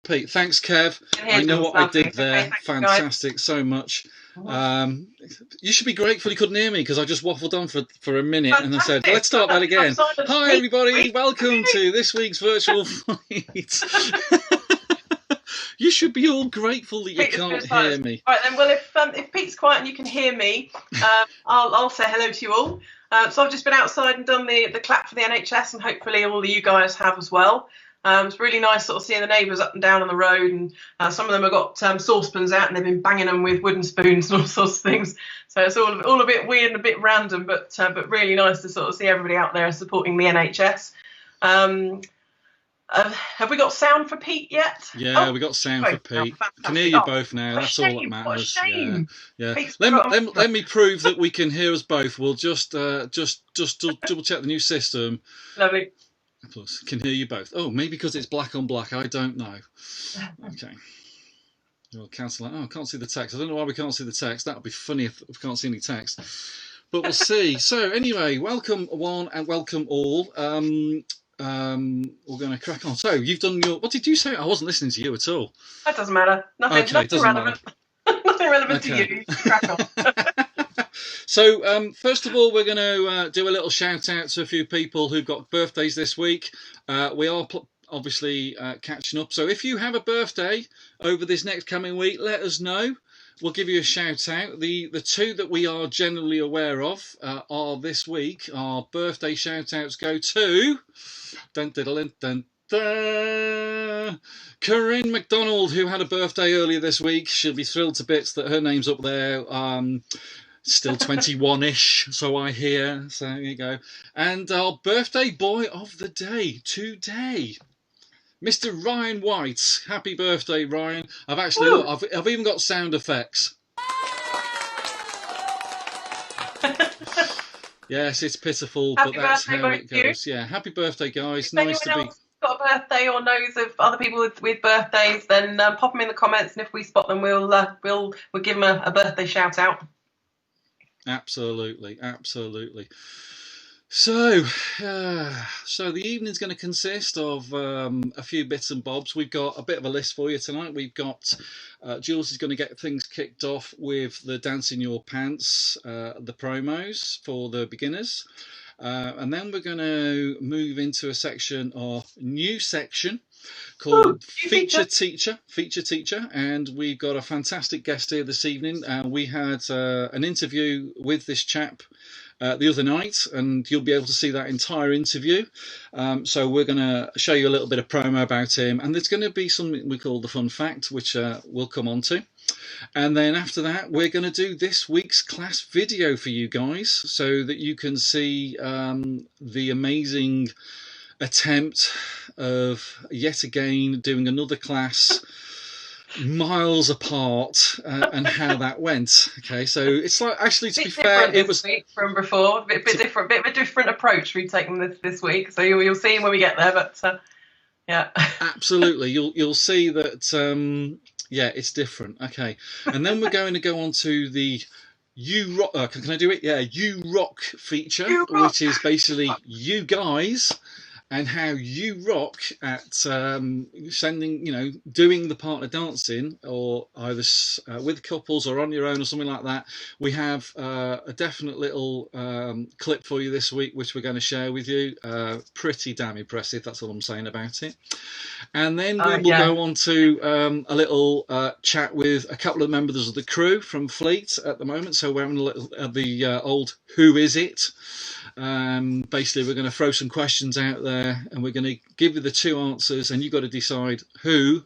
Pete, thanks, Kev. I know what I did there. Fantastic, so much. You should be grateful you couldn't hear me because I just waffled on for a minute and I said, let's start that again. Hi, everybody. Welcome to this week's virtual fight. You should be all grateful that you can't hear me. Right then, well, if Pete's quiet and you can hear me, I'll say hello to you all. So I've just been outside and done the clap for the NHS, and hopefully all of you guys have as well. It's really nice sort of seeing the neighbours up and down on the road, and some of them have got saucepans out and they've been banging them with wooden spoons and all sorts of things. So it's all a bit weird and a bit random, but really nice to sort of see everybody out there supporting the NHS. Have we got sound for Pete yet? Yeah, we got sound for Pete. I can hear you both now. That's all that matters. Yeah. Let me prove that we can hear us both. We'll just double check the new system. Lovely. Plus, can hear you both. Oh, maybe because it's black on black. I don't know. Okay. We'll cancel that. Oh, I can't see the text. I don't know why we can't see the text. That would be funny if we can't see any text. But we'll see. So anyway, welcome one and welcome all. We're going to crack on. So you've done your. What did you say? I wasn't listening to you at all. That doesn't matter. Nothing relevant. Nothing relevant to you. Crack on. So first of all, we're going to do a little shout out to a few people who've got birthdays this week. We are obviously catching up. So if you have a birthday over this next coming week, let us know. We'll give you a shout out. The two that we are generally aware of are this week. Our birthday shout outs go to Corinne McDonald, who had a birthday earlier this week. She'll be thrilled to bits that her name's up there. Still 21-ish, so I hear. So there you go. And our birthday boy of the day today, Mr. Ryan White. Happy birthday, Ryan. I've actually I've even got sound effects. Yes, it's pitiful, but that's how it goes. Yeah, happy birthday, guys. Nice to be. Got a birthday or knows of other people with birthdays, then pop them in the comments, and if we spot them, we'll give them a birthday shout out. Absolutely. So the evening's going to consist of a few bits and bobs. We've got a bit of a list for you tonight. We've got Jules is going to get things kicked off with the Dance in Your Pants, the promos for the beginners. And then we're going to move into a new section called Feature Teacher, and we've got a fantastic guest here this evening. We had an interview with this chap the other night, and you'll be able to see that entire interview. So we're going to show you a little bit of promo about him, and there's going to be something we call the fun fact, which we'll come on to. And then after that, we're going to do this week's class video for you guys, so that you can see the amazing attempt of yet again doing another class miles apart and how that went. Okay, so it's like, actually, to be fair, it was from before, a bit different, bit of a different approach we've taken this week. So you'll see when we get there, but yeah, absolutely, you'll see that. Yeah, it's different. Okay, and then we're going to go on to the You Rock. Can I do it? Yeah, You Rock feature, which is basically you guys and how you rock at doing the partner dancing, or either with couples or on your own or something like that. We have a definite little clip for you this week, which we're going to share with you. Pretty damn impressive, that's all I'm saying about it. And then we will go on to a little chat with a couple of members of the crew from Fleet at the moment. So we're having a little the old Who Is It? Basically, we're going to throw some questions out there, and we're going to give you the two answers, and you've got to decide who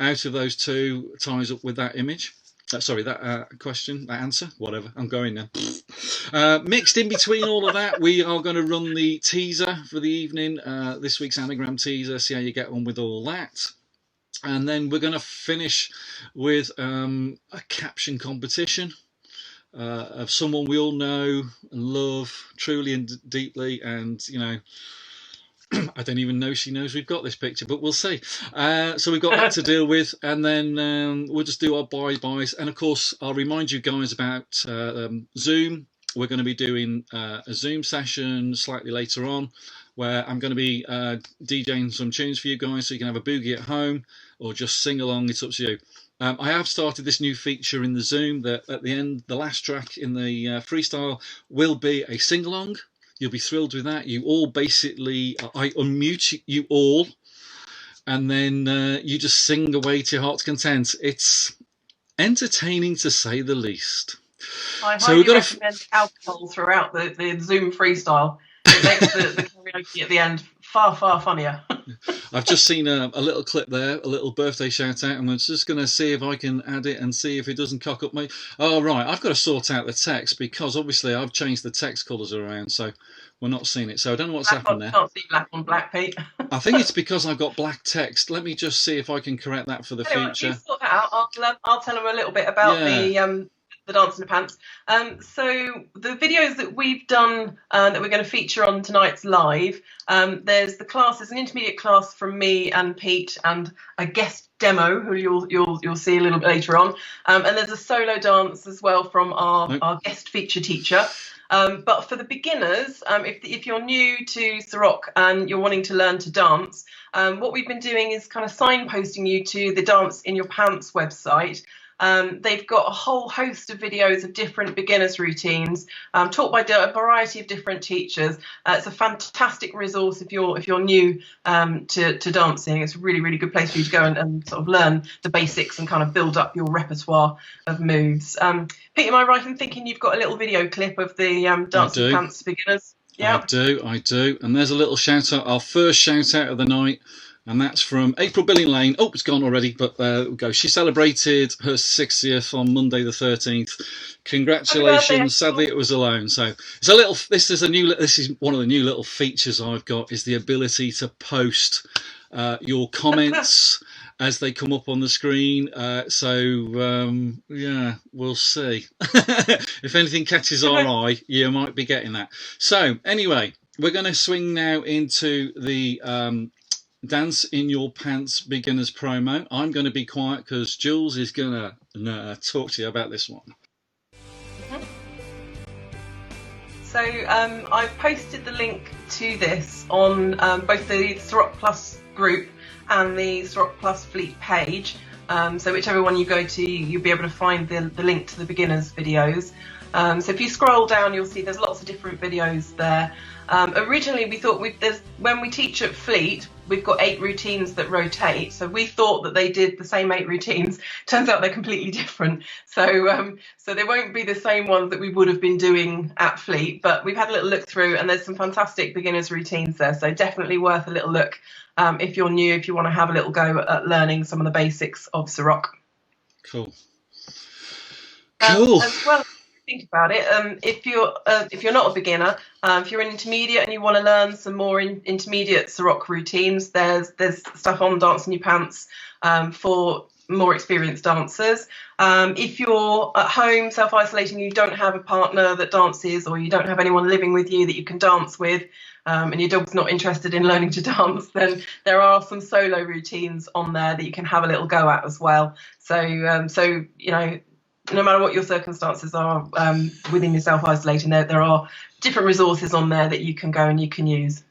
out of those two ties up with that image. That question, that answer, whatever. I'm going now. Mixed in between all of that, we are going to run the teaser for the evening, this week's anagram teaser, see how you get on with all that. And then we're going to finish with a caption competition. Of someone we all know and love truly and deeply, and I don't even know she knows we've got this picture, but we'll see. So we've got that to deal with, and then we'll just do our bye-byes. And of course, I'll remind you guys about Zoom. we're going to be doing a Zoom session slightly later on, where I'm going to be DJing some tunes for you guys, so you can have a boogie at home or just sing along. It's up to you. I have started this new feature in the Zoom that at the end, the last track in the freestyle will be a sing-along. You'll be thrilled with that. You all basically, I unmute you all, and then you just sing away to your heart's content. It's entertaining to say the least. I highly recommend alcohol throughout the Zoom freestyle. It makes the karaoke at the end far, far funnier. I've just seen a little clip there, a little birthday shout out, and I'm just going to see if I can add it and see if it doesn't cock up me. Oh, right, I've got to sort out the text, because obviously I've changed the text colours around, so we're not seeing it. So I don't know what's happened there. Can't see black on black, Pete. I think it's because I've got black text. Let me just see if I can correct that for the future. Sort that out. I'll tell them a little bit about the dance in the pants. So the videos that we've done that we're going to feature on tonight's live, there's an intermediate class from me and Pete, and a guest demo who you'll see a little bit later on, and there's a solo dance as well from our guest feature teacher. But for the beginners, if you're new to Ceroc and you're wanting to learn to dance, what we've been doing is kind of signposting you to the Dance in Your Pants website. They've got a whole host of videos of different beginners routines taught by a variety of different teachers. It's a fantastic resource if you're new to dancing. It's a really, really good place for you to go and sort of learn the basics and kind of build up your repertoire of moves. Pete, am I right in thinking you've got a little video clip of the Dance in Pants beginners? Yeah, I do. And there's a little shout out, our first shout out of the night. And that's from April Billing-Lane. Oh, it's gone already, but there we go. She celebrated her 60th on Monday the 13th. Congratulations. Sadly, it was alone. So it's a little. This is one of the new little features I've got, is the ability to post your comments as they come up on the screen. Yeah, we'll see. If anything catches our eye, you might be getting that. So anyway, we're going to swing now into the Dance in Your Pants beginners promo. I'm going to be quiet because Jules is going to talk to you about this one. So I've posted the link to this on both the Ceroc Plus group and the Ceroc Plus Fleet page. So whichever one you go to, you'll be able to find the link to the beginners videos. So if you scroll down, you'll see there's lots of different videos there. Originally, we thought when we teach at Fleet, we've got 8 routines that rotate. So we thought that they did the same 8 routines. Turns out they're completely different. So they won't be the same ones that we would have been doing at Fleet. But we've had a little look through, and there's some fantastic beginners routines there. So definitely worth a little look if you're new, if you want to have a little go at learning some of the basics of Ceroc. Cool. As well. Think about it. If you're not a beginner, if you're an intermediate and you want to learn some more intermediate Ceroc routines, there's stuff on Dance in Your Pants for more experienced dancers. If you're at home self-isolating, you don't have a partner that dances, or you don't have anyone living with you that you can dance with, and your dog's not interested in learning to dance, then there are some solo routines on there that you can have a little go at as well. So you know, no matter what your circumstances are within your self-isolating, there are different resources on there that you can go and you can use.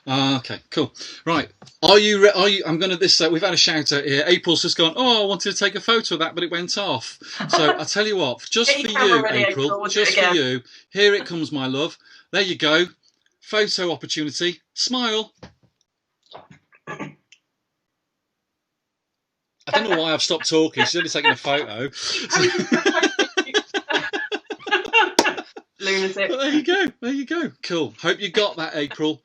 Okay, cool. Right, are you? I'm going to we've had a shout out here. April's just gone, oh, I wanted to take a photo of that, but it went off. So I tell you what, just for you, April, just for you, here it comes, my love. There you go. Photo opportunity. Smile. I don't know why I've stopped talking. She's only taking a photo. Lunatic. Well, there you go. Cool. Hope you got that, April.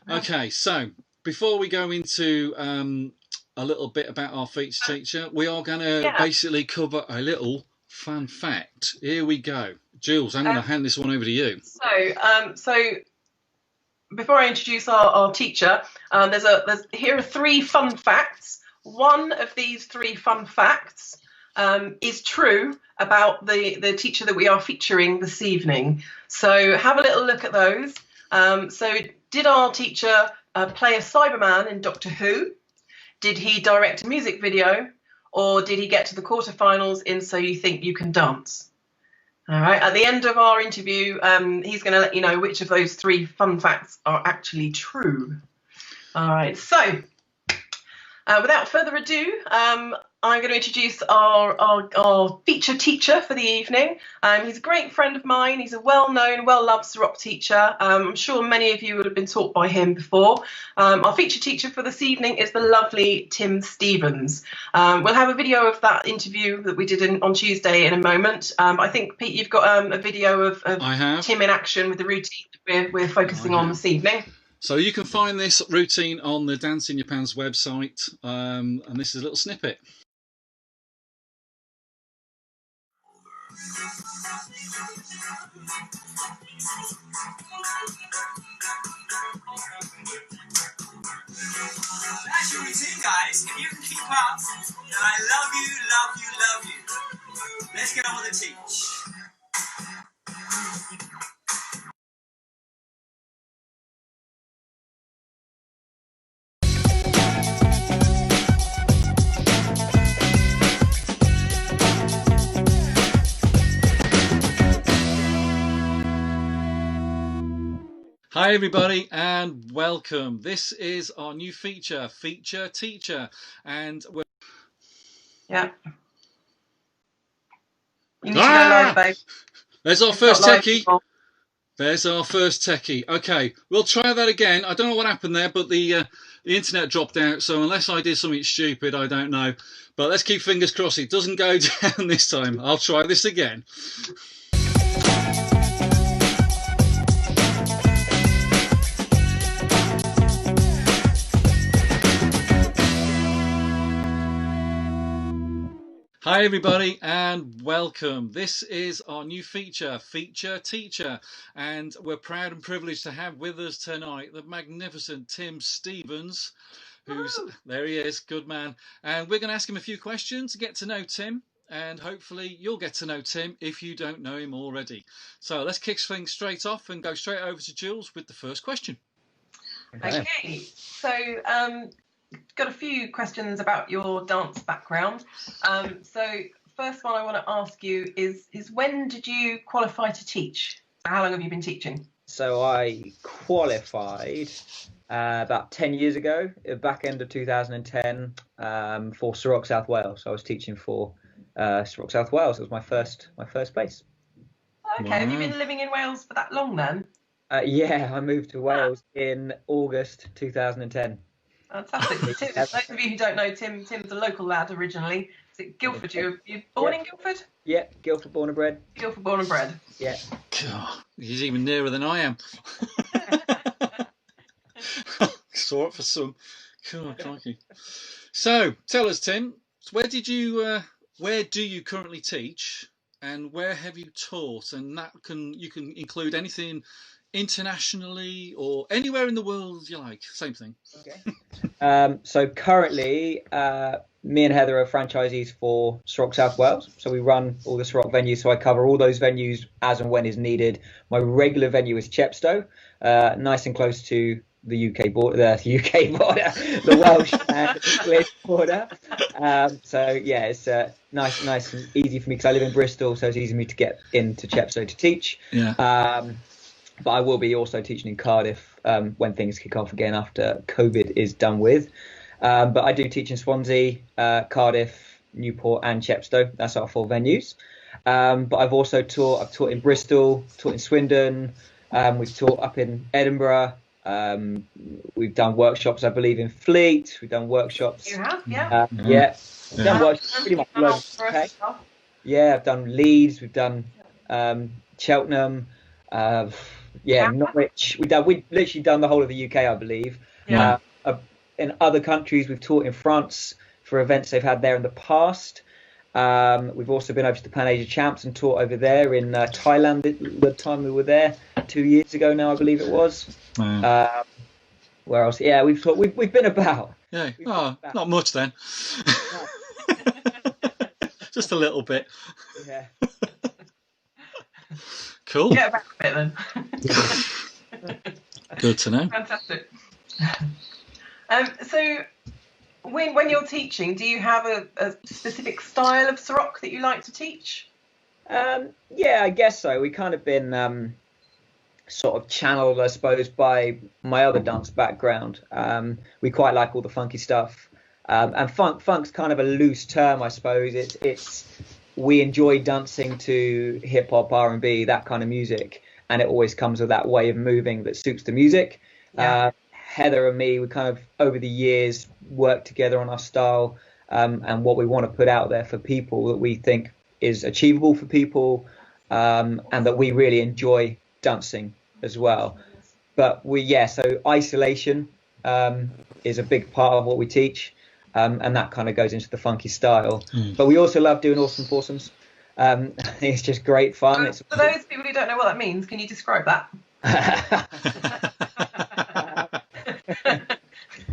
Okay, so before we go into a little bit about our feature teacher, we are going to basically cover a little fun fact. Here we go. Jules, I'm going to hand this one over to you. So before I introduce our teacher, here are 3 fun facts. One of these 3 fun facts is true about the teacher that we are featuring this evening. So have a little look at those. So did our teacher play a Cyberman in Doctor Who? Did he direct a music video? Or did he get to the quarterfinals in So You Think You Can Dance? All right. At the end of our interview, he's going to let you know which of those 3 fun facts are actually true. All right. So, without further ado, I'm going to introduce our feature teacher for the evening. He's a great friend of mine. He's a well-known, well-loved Ceroc teacher. I'm sure many of you would have been taught by him before. Our feature teacher for this evening is the lovely Tim Stevens. We'll have a video of that interview that we did on Tuesday in a moment. I think, Pete, you've got a video of Tim in action with the routine that we're focusing on this evening. So you can find this routine on the Dance in Your Pants website, and this is a little snippet. That's your routine, guys. If you can keep up, then I love you, love you, love you. Let's get on with the teach. Hi everybody and welcome. This is our new feature teacher, and we're You need to go live, babe. There's our first techie. There's our first techie. Okay, we'll try that again. I don't know what happened there, but the internet dropped out, so unless I did something stupid, I don't know. But let's keep fingers crossed it doesn't go down this time. I'll try this again. Hi everybody and welcome. This is our new feature teacher, and we're proud and privileged to have with us tonight the magnificent Tim Stevens, who's there he is, good man, and we're going to ask him a few questions to get to know Tim, and hopefully you'll get to know Tim if you don't know him already. So let's kick things straight off and go straight over to Jules with the first question. Okay, so got a few questions about your dance background. So first one I want to ask you is when did you qualify to teach? How long have you been teaching? So I qualified about 10 years ago, back end of 2010, for Ceroc South Wales. So I was teaching for Ceroc South Wales. It was my first place. Okay, Have you been living in Wales for that long then? Yeah, I moved to Wales in August 2010. Fantastic. Tim, those of you who don't know, Tim's a local lad originally. Is it Guildford? You born in Guildford? Yeah, Guildford born and bred. Guildford born and bred. Yeah. God, he's even nearer than I am. Saw it for some. God, crikey. So, tell us, Tim, where do you currently teach, and where have you taught? And you can include anything internationally or anywhere in the world you like. Same thing. Okay. So currently, me and Heather are franchisees for Ceroc South Wales. So we run all the Ceroc venues. So I cover all those venues as and when is needed. My regular venue is Chepstow, nice and close to the UK border, the Welsh and English border. So yeah, it's nice and easy for me because I live in Bristol, so it's easy for me to get into Chepstow to teach. Yeah. But I will be also teaching in Cardiff when things kick off again after COVID is done with. But I do teach in Swansea, Cardiff, Newport and Chepstow. That's our 4 venues. But I've also taught in Bristol, taught in Swindon. We've taught up in Edinburgh. We've done workshops, I believe, in Fleet. We've done workshops. You have, yeah. Yeah. We've done workshops pretty much all over the UK. Yeah, I've done Leeds. We've done Cheltenham. Norwich. We've literally done the whole of the UK, I believe. Yeah. In other countries, we've taught in France for events they've had there in the past. We've also been over to the Pan Asia Champs and taught over there in Thailand the time we were there 2 years ago now, I believe it was. Wow. Where else? Yeah, we've been about. Yeah. Not much then. Just a little bit. Yeah. Cool. Get back a bit then. Good to know. Fantastic. So when you're teaching, do you have a specific style of Ceroc that you like to teach? Yeah, I guess so. We kind of been sort of channeled, I suppose, by my other dance background. We quite like all the funky stuff, and funk's kind of a loose term, I suppose. It's we enjoy dancing to hip hop, R&B, that kind of music, and it always comes with that way of moving that suits the music. Yeah. Heather and me, we kind of over the years worked together on our style, and what we want to put out there for people that we think is achievable for people, and that we really enjoy dancing as well. But so isolation is a big part of what we teach, and that kind of goes into the funky style. But we also love doing awesome foursomes. It's just great fun. For those people who don't know what that means, can you describe that?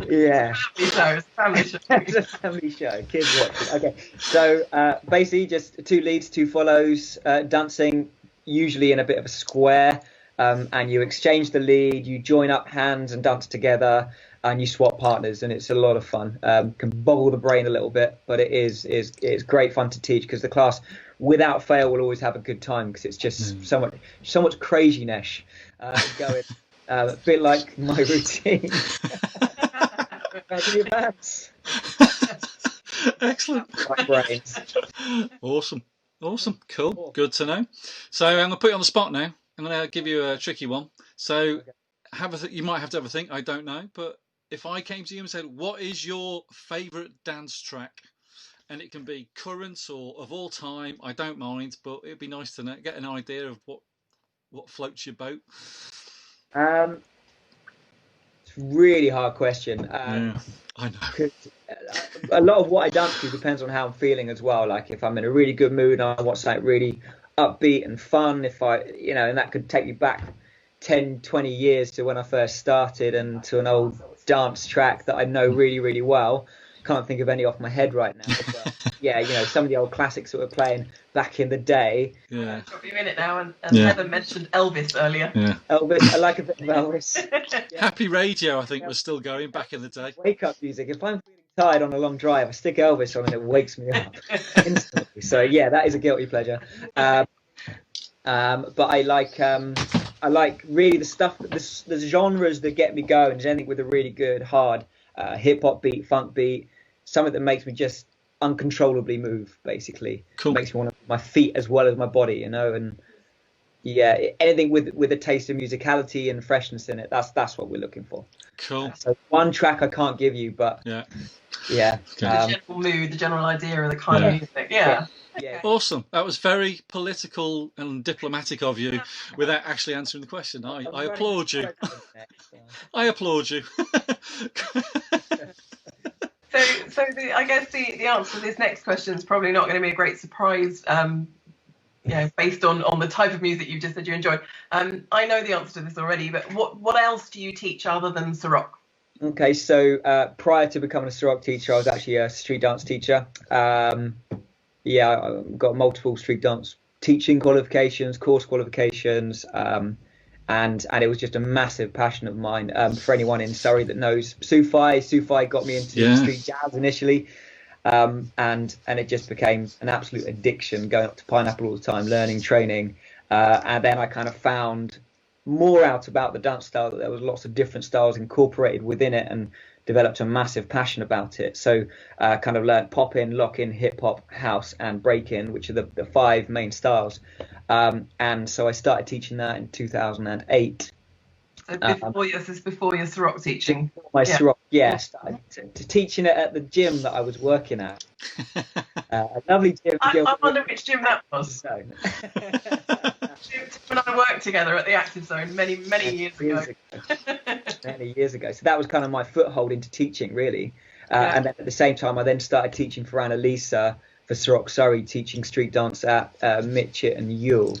Yeah. It's a family show. It's a family show. Kids watching. Okay. So basically just two leads, two follows, dancing usually in a bit of a square, and you exchange the lead, you join up hands and dance together, and you swap partners, and it's a lot of fun. Can boggle the brain a little bit, but it's great fun to teach, because the class without fail will always have a good time, because it's just so much craziness going. A bit like my routine. Imagine your hands. Excellent. My brains. Awesome. Cool. Good to know. So I'm going to put you on the spot now. I'm going to give you a tricky one. So you might have to have a think. I don't know. But if I came to you and said, what is your favourite dance track? And it can be current or of all time. I don't mind. But it'd be nice to get an idea of what floats your boat. It's a really hard question. Yeah, I know. A lot of what I dance to depends on how I'm feeling as well. Like if I'm in a really good mood and I want something really upbeat and fun, and that could take me back 10, 20 years to when I first started and to an old dance track that I know really, really well. Can't think of any off my head right now. But some of the old classics that were playing back in the day. Yeah. Got you in it now, and Heather mentioned Elvis earlier. Yeah. Elvis, I like a bit of Elvis. Yeah. Happy Radio, I think, was still going back in the day. Wake up music. If I'm feeling tired on a long drive, I stick Elvis on and it wakes me up instantly. So yeah, that is a guilty pleasure. But I like really the stuff, the genres that get me going. Is anything with a really good hard hip hop beat, funk beat, something that makes me just uncontrollably move. Basically, cool. Makes me want to move my feet as well as my body, and anything with a taste of musicality and freshness in it. That's what we're looking for. Cool. So one track I can't give you, but yeah. The general mood, the general idea of the kind of music. Yeah. Awesome. That was very political and diplomatic of you without actually answering the question. I applaud you. I applaud you. So I guess the answer to this next question is probably not going to be a great surprise, based on the type of music you just said you enjoy. I know the answer to this already, but what else do you teach other than Ceroc? Okay, so prior to becoming a Ceroc teacher, I was actually a street dance teacher. I got multiple street dance teaching qualifications, course qualifications, and it was just a massive passion of mine. For anyone in Surrey that knows Sufi got me into street jazz initially, and it just became an absolute addiction, going up to Pineapple all the time, learning, training, and then I kind of found more out about the dance style, that there was lots of different styles incorporated within it, and developed a massive passion about it. So kind of learned pop-in, lock-in, hip-hop, house and break-in, which are the five main styles. And so I started teaching that in 2008. So before your Ceroc teaching? Ceroc, started to teaching it at the gym that I was working at. A lovely gym. I wonder which gym that was. When I worked together at the Active Zone many years ago. Many years ago. So that was kind of my foothold into teaching, really. And then at the same time, I then started teaching for Annalisa for Ceroc Surrey, teaching street dance at Mitchett and Ewell,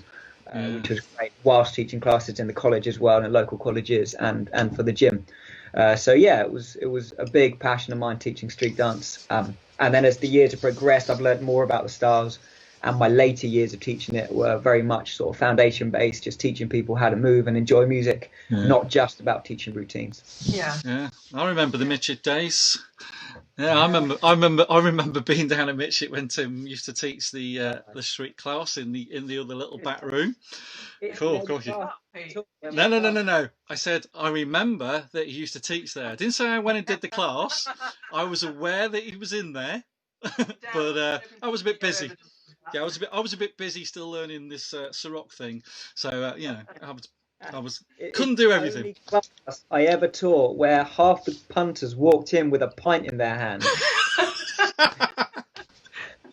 which was great, whilst teaching classes in the college as well, and at local colleges and for the gym. It was a big passion of mine, teaching street dance. And then as the years have progressed, I've learned more about the styles. And my later years of teaching it were very much sort of foundation based, just teaching people how to move and enjoy music, not just about teaching routines. Yeah. I remember the Mitchett days. Yeah, I remember being down at Mitchell when Tim used to teach the street class in the other little back room. It's Cool, no crikey. class Pete. at all. No, no, no, no, no. I said I remember that he used to teach there. I didn't say I went and did the class. I was aware that he was in there, but I was a bit busy. Yeah, I was a bit busy still learning this Ceroc thing. So I was couldn't It's do the everything. only class I ever taught where half the punters walked in with a pint in their hand.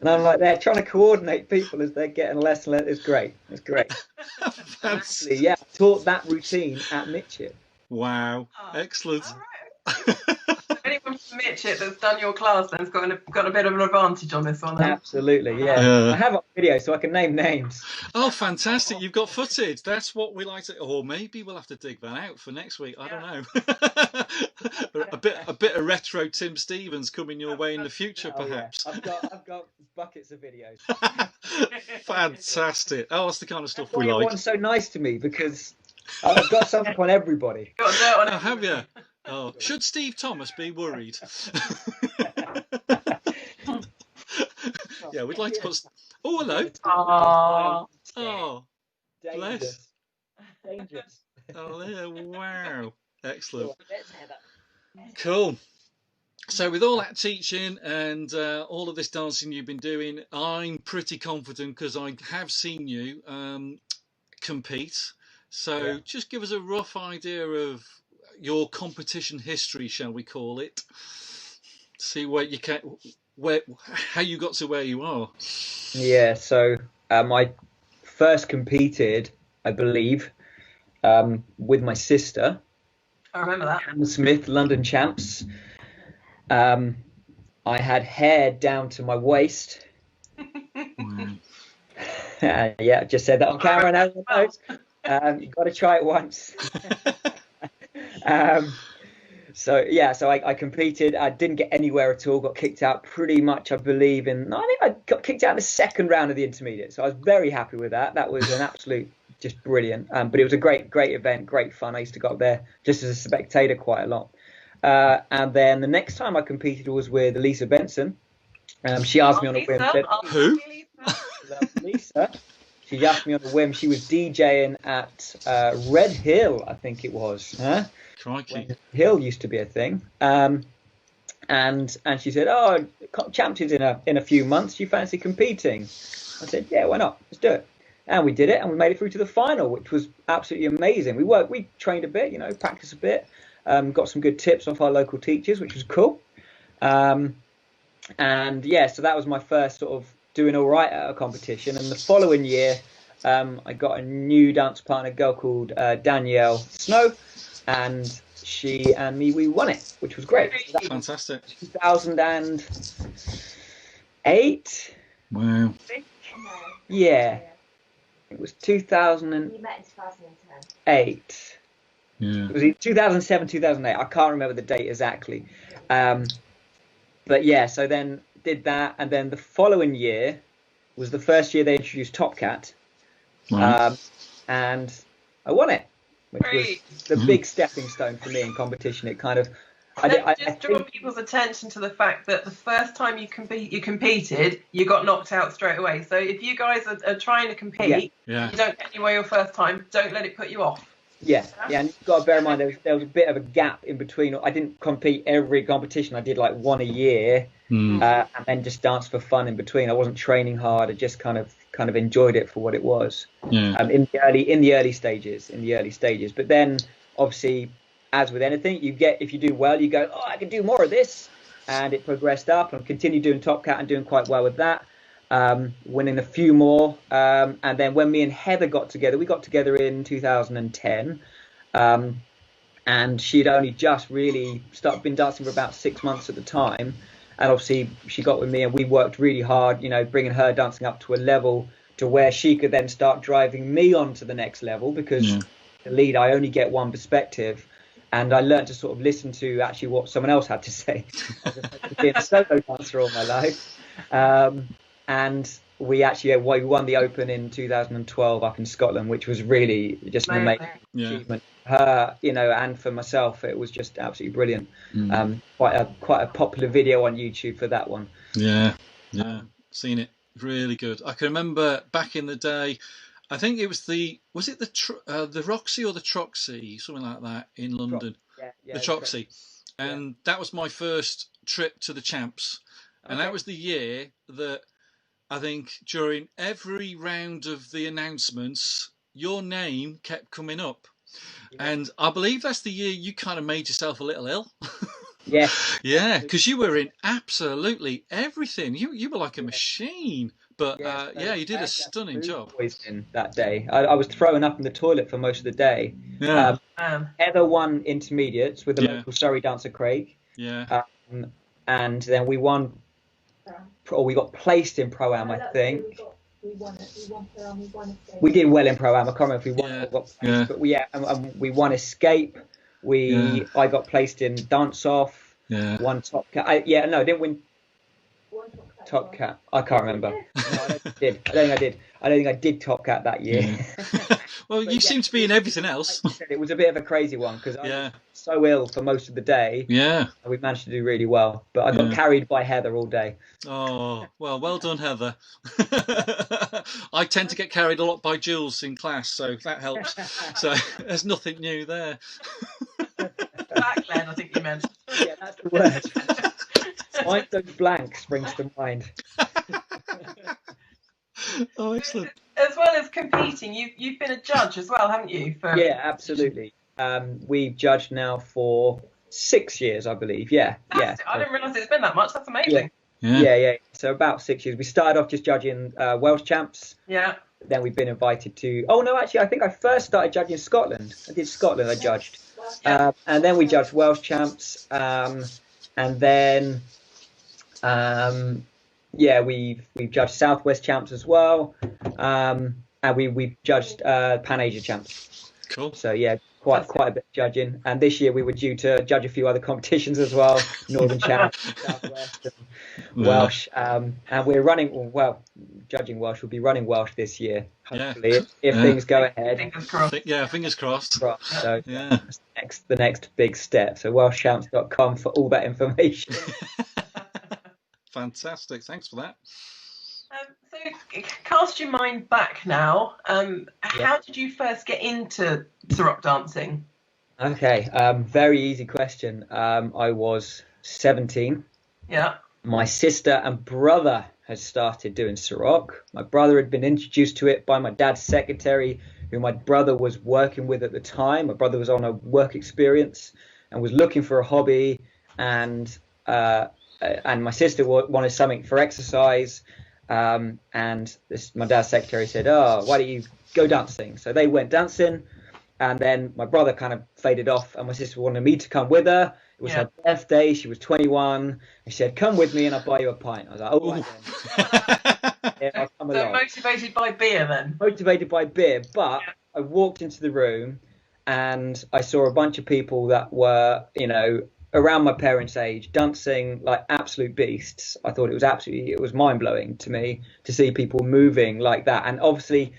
And I'm like, they're trying to coordinate people as they're getting less and less. It's great. It's great. And actually, yeah, I taught that routine at Mitchell. Wow, Oh, excellent. all right. Anyone from Mitchell that's done your class then's got a bit of an advantage on this one. Then. Absolutely, yeah. I have a video so I can name names. Oh, fantastic! You've got footage. That's what we like to. Or maybe we'll have to dig that out for next week. I don't know. a bit of retro Tim Stevens coming your way in the future, perhaps. Yeah. I've got buckets of videos. Fantastic! Oh, that's the kind of stuff That's why we like. everyone's so nice to me because I've got something on everybody. Got dirt on Oh, have everything. you? Oh, should Steve Thomas be worried? Yeah, we'd like to put. Oh, hello. Aww. Oh, Dangerous. Dangerous. oh, yeah, wow, excellent. Let's head up. Cool. So with all that teaching and all of this dancing you've been doing, I'm pretty confident because I have seen you compete. So just give us a rough idea of your competition history, shall we call it? See how you got to where you are. Yeah, so I first competed, I believe, with my sister. I remember that. Anne Smith, London champs. I had hair down to my waist. Yeah, I just said that on camera now. You've got to try it once. So I competed. I didn't get anywhere at all. Got kicked out pretty much, I believe. I think I got kicked out in the second round of the intermediate. So I was very happy with that. That was an absolute just brilliant. But it was a great event, great fun. I used to go up there just as a spectator quite a lot. And then the next time I competed was with Lisa Benson. She asked me on a whim. Who? Lisa. She asked me on a whim. She was DJing at Red Hill, I think it was. Huh? Crikey. When Hill used to be a thing. And she said, "Oh, champions in a few months. You fancy competing?" I said, "Yeah, why not? Let's do it." And we did it, and we made it through to the final, which was absolutely amazing. We trained a bit, practiced a bit, got some good tips off our local teachers, which was cool. And yeah, so that was my first sort of doing all right at a competition. And the following year, I got a new dance partner, a girl called Danielle Snow, and she and me, we won it, which was great. So Fantastic. 2008. Wow. Yeah. It was 2008. You met in 2010. Yeah. It was in 2007, 2008. I can't remember the date exactly. But yeah, so then did that. And then the following year was the first year they introduced Top Cat. Wow. And I won it, which was the big stepping stone for me in competition. It kind of... Just draw people's attention to the fact that the first time you competed, you got knocked out straight away. So if you guys are trying to compete, you don't get anywhere your first time, don't let it put you off. Yeah, and you've got to bear in mind there was a bit of a gap in between. I didn't compete every competition. I did like one a year, and then just danced for fun in between. I wasn't training hard. I just kind of enjoyed it for what it was. Yeah. In the early stages. But then obviously, as with anything, if you do well, you go, oh, I can do more of this, and it progressed up and continued doing Top Cat and doing quite well with that. Winning a few more, and then when me and Heather got together, we got together in 2010, and she'd only just really been dancing for about 6 months at the time, and obviously she got with me and we worked really hard, bringing her dancing up to a level to where she could then start driving me on to the next level, because the lead, I only get one perspective. And I learned to sort of listen to actually what someone else had to say. I've been a solo dancer all my life. And we actually we won the Open in 2012 up in Scotland, which was really just an amazing achievement. Her, and for myself, it was just absolutely brilliant. Quite a popular video on YouTube for that one. Yeah, seen it. Really good. I can remember back in the day. I think it was the Roxy or the Troxy, something like that in London. The Troxy, and that was my first trip to the Champs, and that was the year that I think during every round of the announcements, your name kept coming up. And I believe that's the year you kind of made yourself a little ill. Yeah, because you were in absolutely everything. You were like a machine. But you did a stunning job. In that day, I was throwing up in the toilet for most of the day. Yeah. Heather won intermediates with the local Surrey dancer Craig. Yeah. And then we won, or we got placed in Pro-Am, I think. We did well in Pro-Am. I can't remember if we won or got placed, but we won Escape. I got placed in Dance Off. Yeah. Won Top Cat. I didn't win Top Cat. I can't remember. No, I don't think I did. I don't think I did Top Cat that year. Yeah. Well, you seem to be in everything else. It was a bit of a crazy one because I was so ill for most of the day. Yeah. We managed to do really well, but I got carried by Heather all day. Oh, well done, Heather. I tend to get carried a lot by Jules in class, so that helps. So there's nothing new there. Back then, I think you meant. Yeah, that's the word. Find those blanks springs to mind. Oh, excellent. As well as competing, you've been a judge as well, haven't you? Yeah, absolutely. We've judged now for 6 years, I believe. Yeah. I didn't realise it's been that much. That's amazing. Yeah. So about 6 years. We started off just judging Welsh champs. Yeah. Then we've been invited to. Oh no, actually, I think I first started judging Scotland. I did Scotland. I judged, and then we judged Welsh champs, and then. We've judged Southwest champs as well, and we've judged Pan Asia champs. Cool. So quite a bit of judging. And this year we were due to judge a few other competitions as well, Northern champs, Southwest, and Welsh. And we're judging Welsh. We'll be running Welsh this year, hopefully, if things go ahead. Fingers crossed. Fingers crossed. So that's the next big step. So welshchamps.com for all that information. Fantastic. Thanks for that. So cast your mind back now. How did you first get into Ceroc dancing? Okay, very easy question. I was 17. Yeah. My sister and brother had started doing Ceroc. My brother had been introduced to it by my dad's secretary, who my brother was working with at the time. My brother was on a work experience and was looking for a hobby, and my sister wanted something for exercise, and my dad's secretary said, why don't you go dancing? So they went dancing, and then my brother kind of faded off, and my sister wanted me to come with her. It was her birthday. She was 21, and she said, come with me and I'll buy you a pint. I was like, all right then. I'll come along. Motivated by beer then? Motivated by beer, but I walked into the room and I saw a bunch of people that were, around my parents' age, dancing like absolute beasts. I thought it was mind-blowing to me to see people moving like that. And obviously,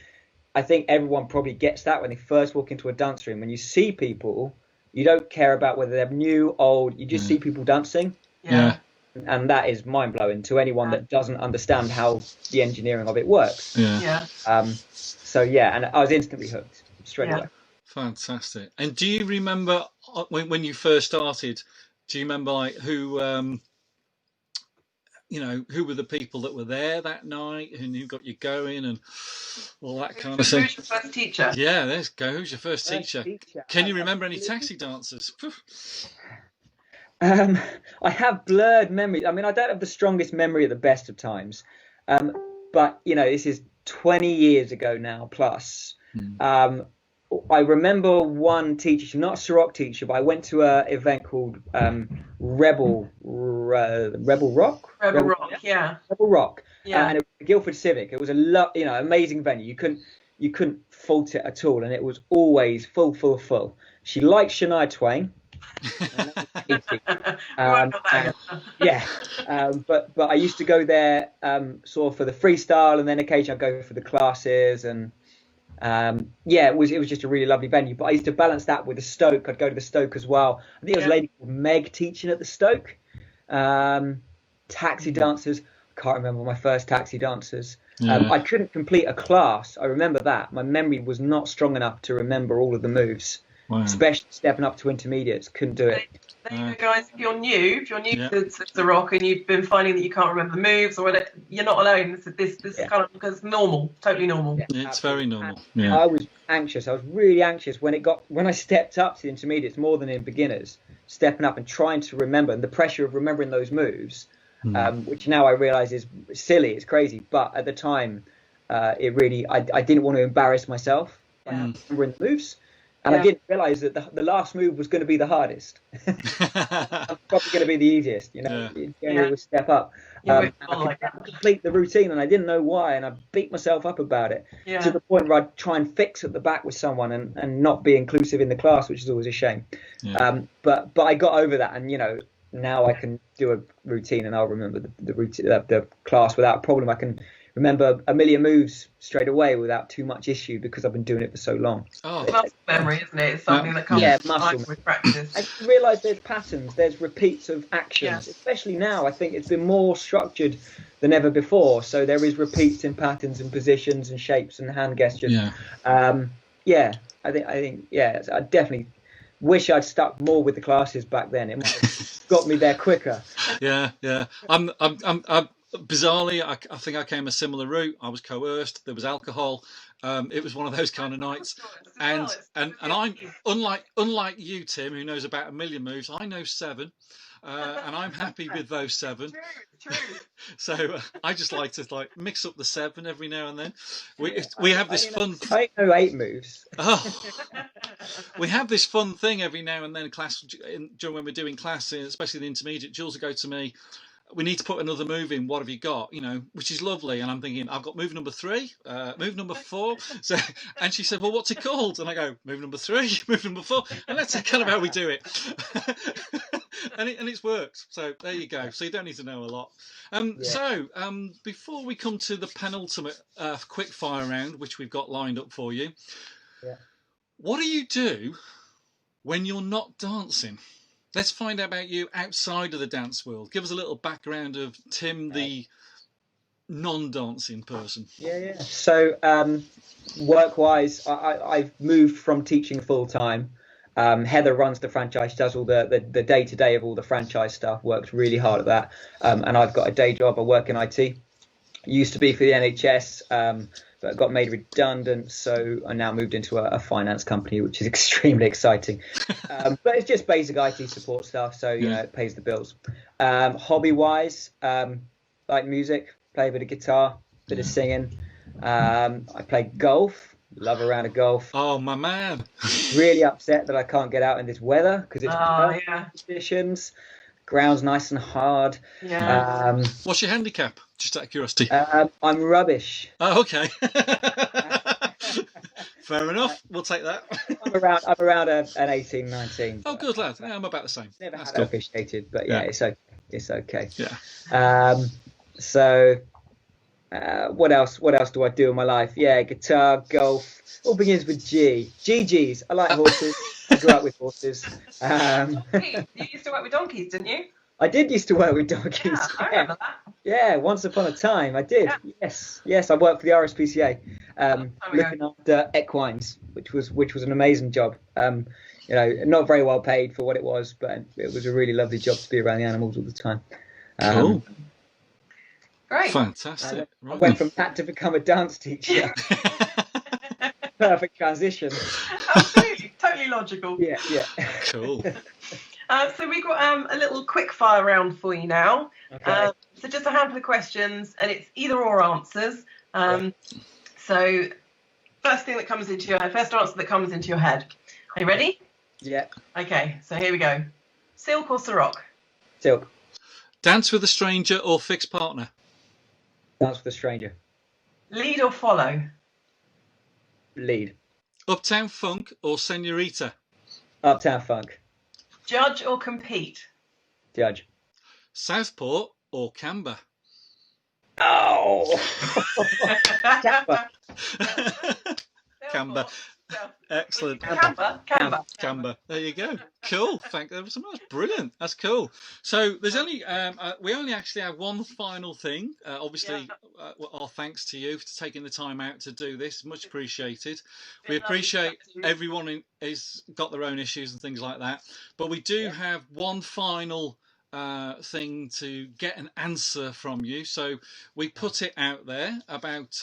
I think everyone probably gets that when they first walk into a dance room. When you see people, you don't care about whether they're new, old, you just see people dancing. Yeah. And that is mind-blowing to anyone that doesn't understand how the engineering of it works. Yeah. And I was instantly hooked straight away. Fantastic. And do you remember when you first started? Do you remember like who were the people that were there that night and who got you going and all that kind of thing? Who's your first teacher? Yeah, there you go. Who's your first teacher? Can you remember any taxi dancers? I have blurred memories. I mean, I don't have the strongest memory at the best of times, but this is 20 years ago now plus. I remember one teacher, she's not a Ceroc teacher, but I went to an event called Rebel Rock. Rebel Rock, yeah. Rebel Rock, yeah. And it was Guildford Civic. It was amazing venue. You couldn't fault it at all, and it was always full. She liked Shania Twain. Easy. Right, got that. Yeah, but I used to go there sort of for the freestyle, and then occasionally I'd go for the classes, and yeah, it was just a really lovely venue. But I used to balance that with the Stoke. I'd go to the Stoke as well. I think it was a lady called Meg teaching at the Stoke. Taxi dancers. Can't remember my first taxi dancers. I couldn't complete a class. I remember that. My memory was not strong enough to remember all of the moves, especially stepping up to intermediates. Couldn't do it. There you go, guys. If you're new to Ceroc and you've been finding that you can't remember moves or whatever, you're not alone. This is kind of because normal, totally normal. Yeah, it's very normal. I was anxious. I was really anxious when I stepped up to the intermediates more than in beginners, stepping up and trying to remember, and the pressure of remembering those moves, which now I realise is silly, it's crazy. But at the time, it really, I didn't want to embarrass myself by remembering the moves. And I didn't realise that the last move was going to be the hardest. Probably going to be the easiest, you know. You generally would step up. I complete the routine, and I didn't know why, and I beat myself up about it to the point where I'd try and fix at the back with someone and not be inclusive in the class, which is always a shame. But I got over that, and you know, now I can do a routine, and I'll remember the routine, the class without a problem. I can remember a million moves straight away without too much issue because I've been doing it for so long. Muscle memory, isn't it? It's something that comes with practice. I realise there's patterns, there's repeats of actions, especially now. I think it's been more structured than ever before. So there is repeats in patterns and positions and shapes and hand gestures. I think I definitely wish I'd stuck more with the classes back then. It might have got me there quicker. I'm bizarrely, I think I came a similar route. I was coerced. There was alcohol. It was one of those kind of nights. And I'm unlike you, Tim, who knows about a million moves. I know 7, and I'm happy with those 7. True. So I just like to mix up the 7 every now and then. We have this fun. I know 8 moves. We have this fun thing every now and then in class during when we're doing classes, especially the intermediate. Jules will go to me. We need to put another move in. What have you got? You know, which is lovely. And I'm thinking, I've got move number 3, move number 4. So, and she said, well, what's it called? And I go, move number 3, move number 4. And that's kind of how we do it. and it's worked. So there you go. So you don't need to know a lot. So before we come to the penultimate quick fire round, which we've got lined up for you, what do you do when you're not dancing? Let's find out about you outside of the dance world. Give us a little background of Tim, the non-dancing person. So work-wise, I've moved from teaching full-time. Heather runs the franchise. She does all the day-to-day of all the franchise stuff, works really hard at that. And I've got a day job. I work in IT. Used to be for the NHS, but got made redundant, so I now moved into a finance company, which is extremely exciting. But it's just basic IT support stuff, so you know it pays the bills. Hobby-wise, like music, play a bit of guitar, bit of singing. I play golf, love a round of golf. Oh, my man! Really upset that I can't get out in this weather because it's conditions. Ground's nice and hard. What's your handicap? Just out of curiosity. I'm rubbish. Oh, okay. Fair enough. We'll take that. I'm around an 18, 19. Oh, good lad. Yeah, I'm about the same. Never had it officiated, but it's okay. Yeah. So, what else do I do in my life? Yeah, guitar, golf. All begins with G. GGs. I like horses. I grew up with horses. You used to work with donkeys, didn't you? I did used to work with donkeys. Yeah, I remember that. Yeah, once upon a time I did. Yeah. Yes, I worked for the RSPCA, looking after equines, which was an amazing job. You know, not very well paid for what it was, but it was a really lovely job to be around the animals all the time. Cool. Great. Fantastic. I went from that to become a dance teacher. Perfect transition. Absolutely, totally logical. Yeah. Cool. So we've got a little quick fire round for you now. Okay. So just a handful of questions, and it's either or answers. So first answer that comes into your head. Are you ready? Yeah. Okay, so here we go. Silk or Ceroc? Silk. Dance with a stranger or fixed partner? Dance with a stranger. Lead or follow? Lead. Uptown Funk or Senorita? Uptown Funk. Judge or compete? Judge. Southport or Canberra? Oh! Canberra. Canberra. Excellent. Canberra. There you go. Cool. Thank you so much. Brilliant. That's cool. So there's only we only actually have one final thing. Obviously, our thanks to you for taking the time out to do this. Much appreciated. We appreciate everyone has got their own issues and things like that. But we do have one final thing to get an answer from you. So we put it out there about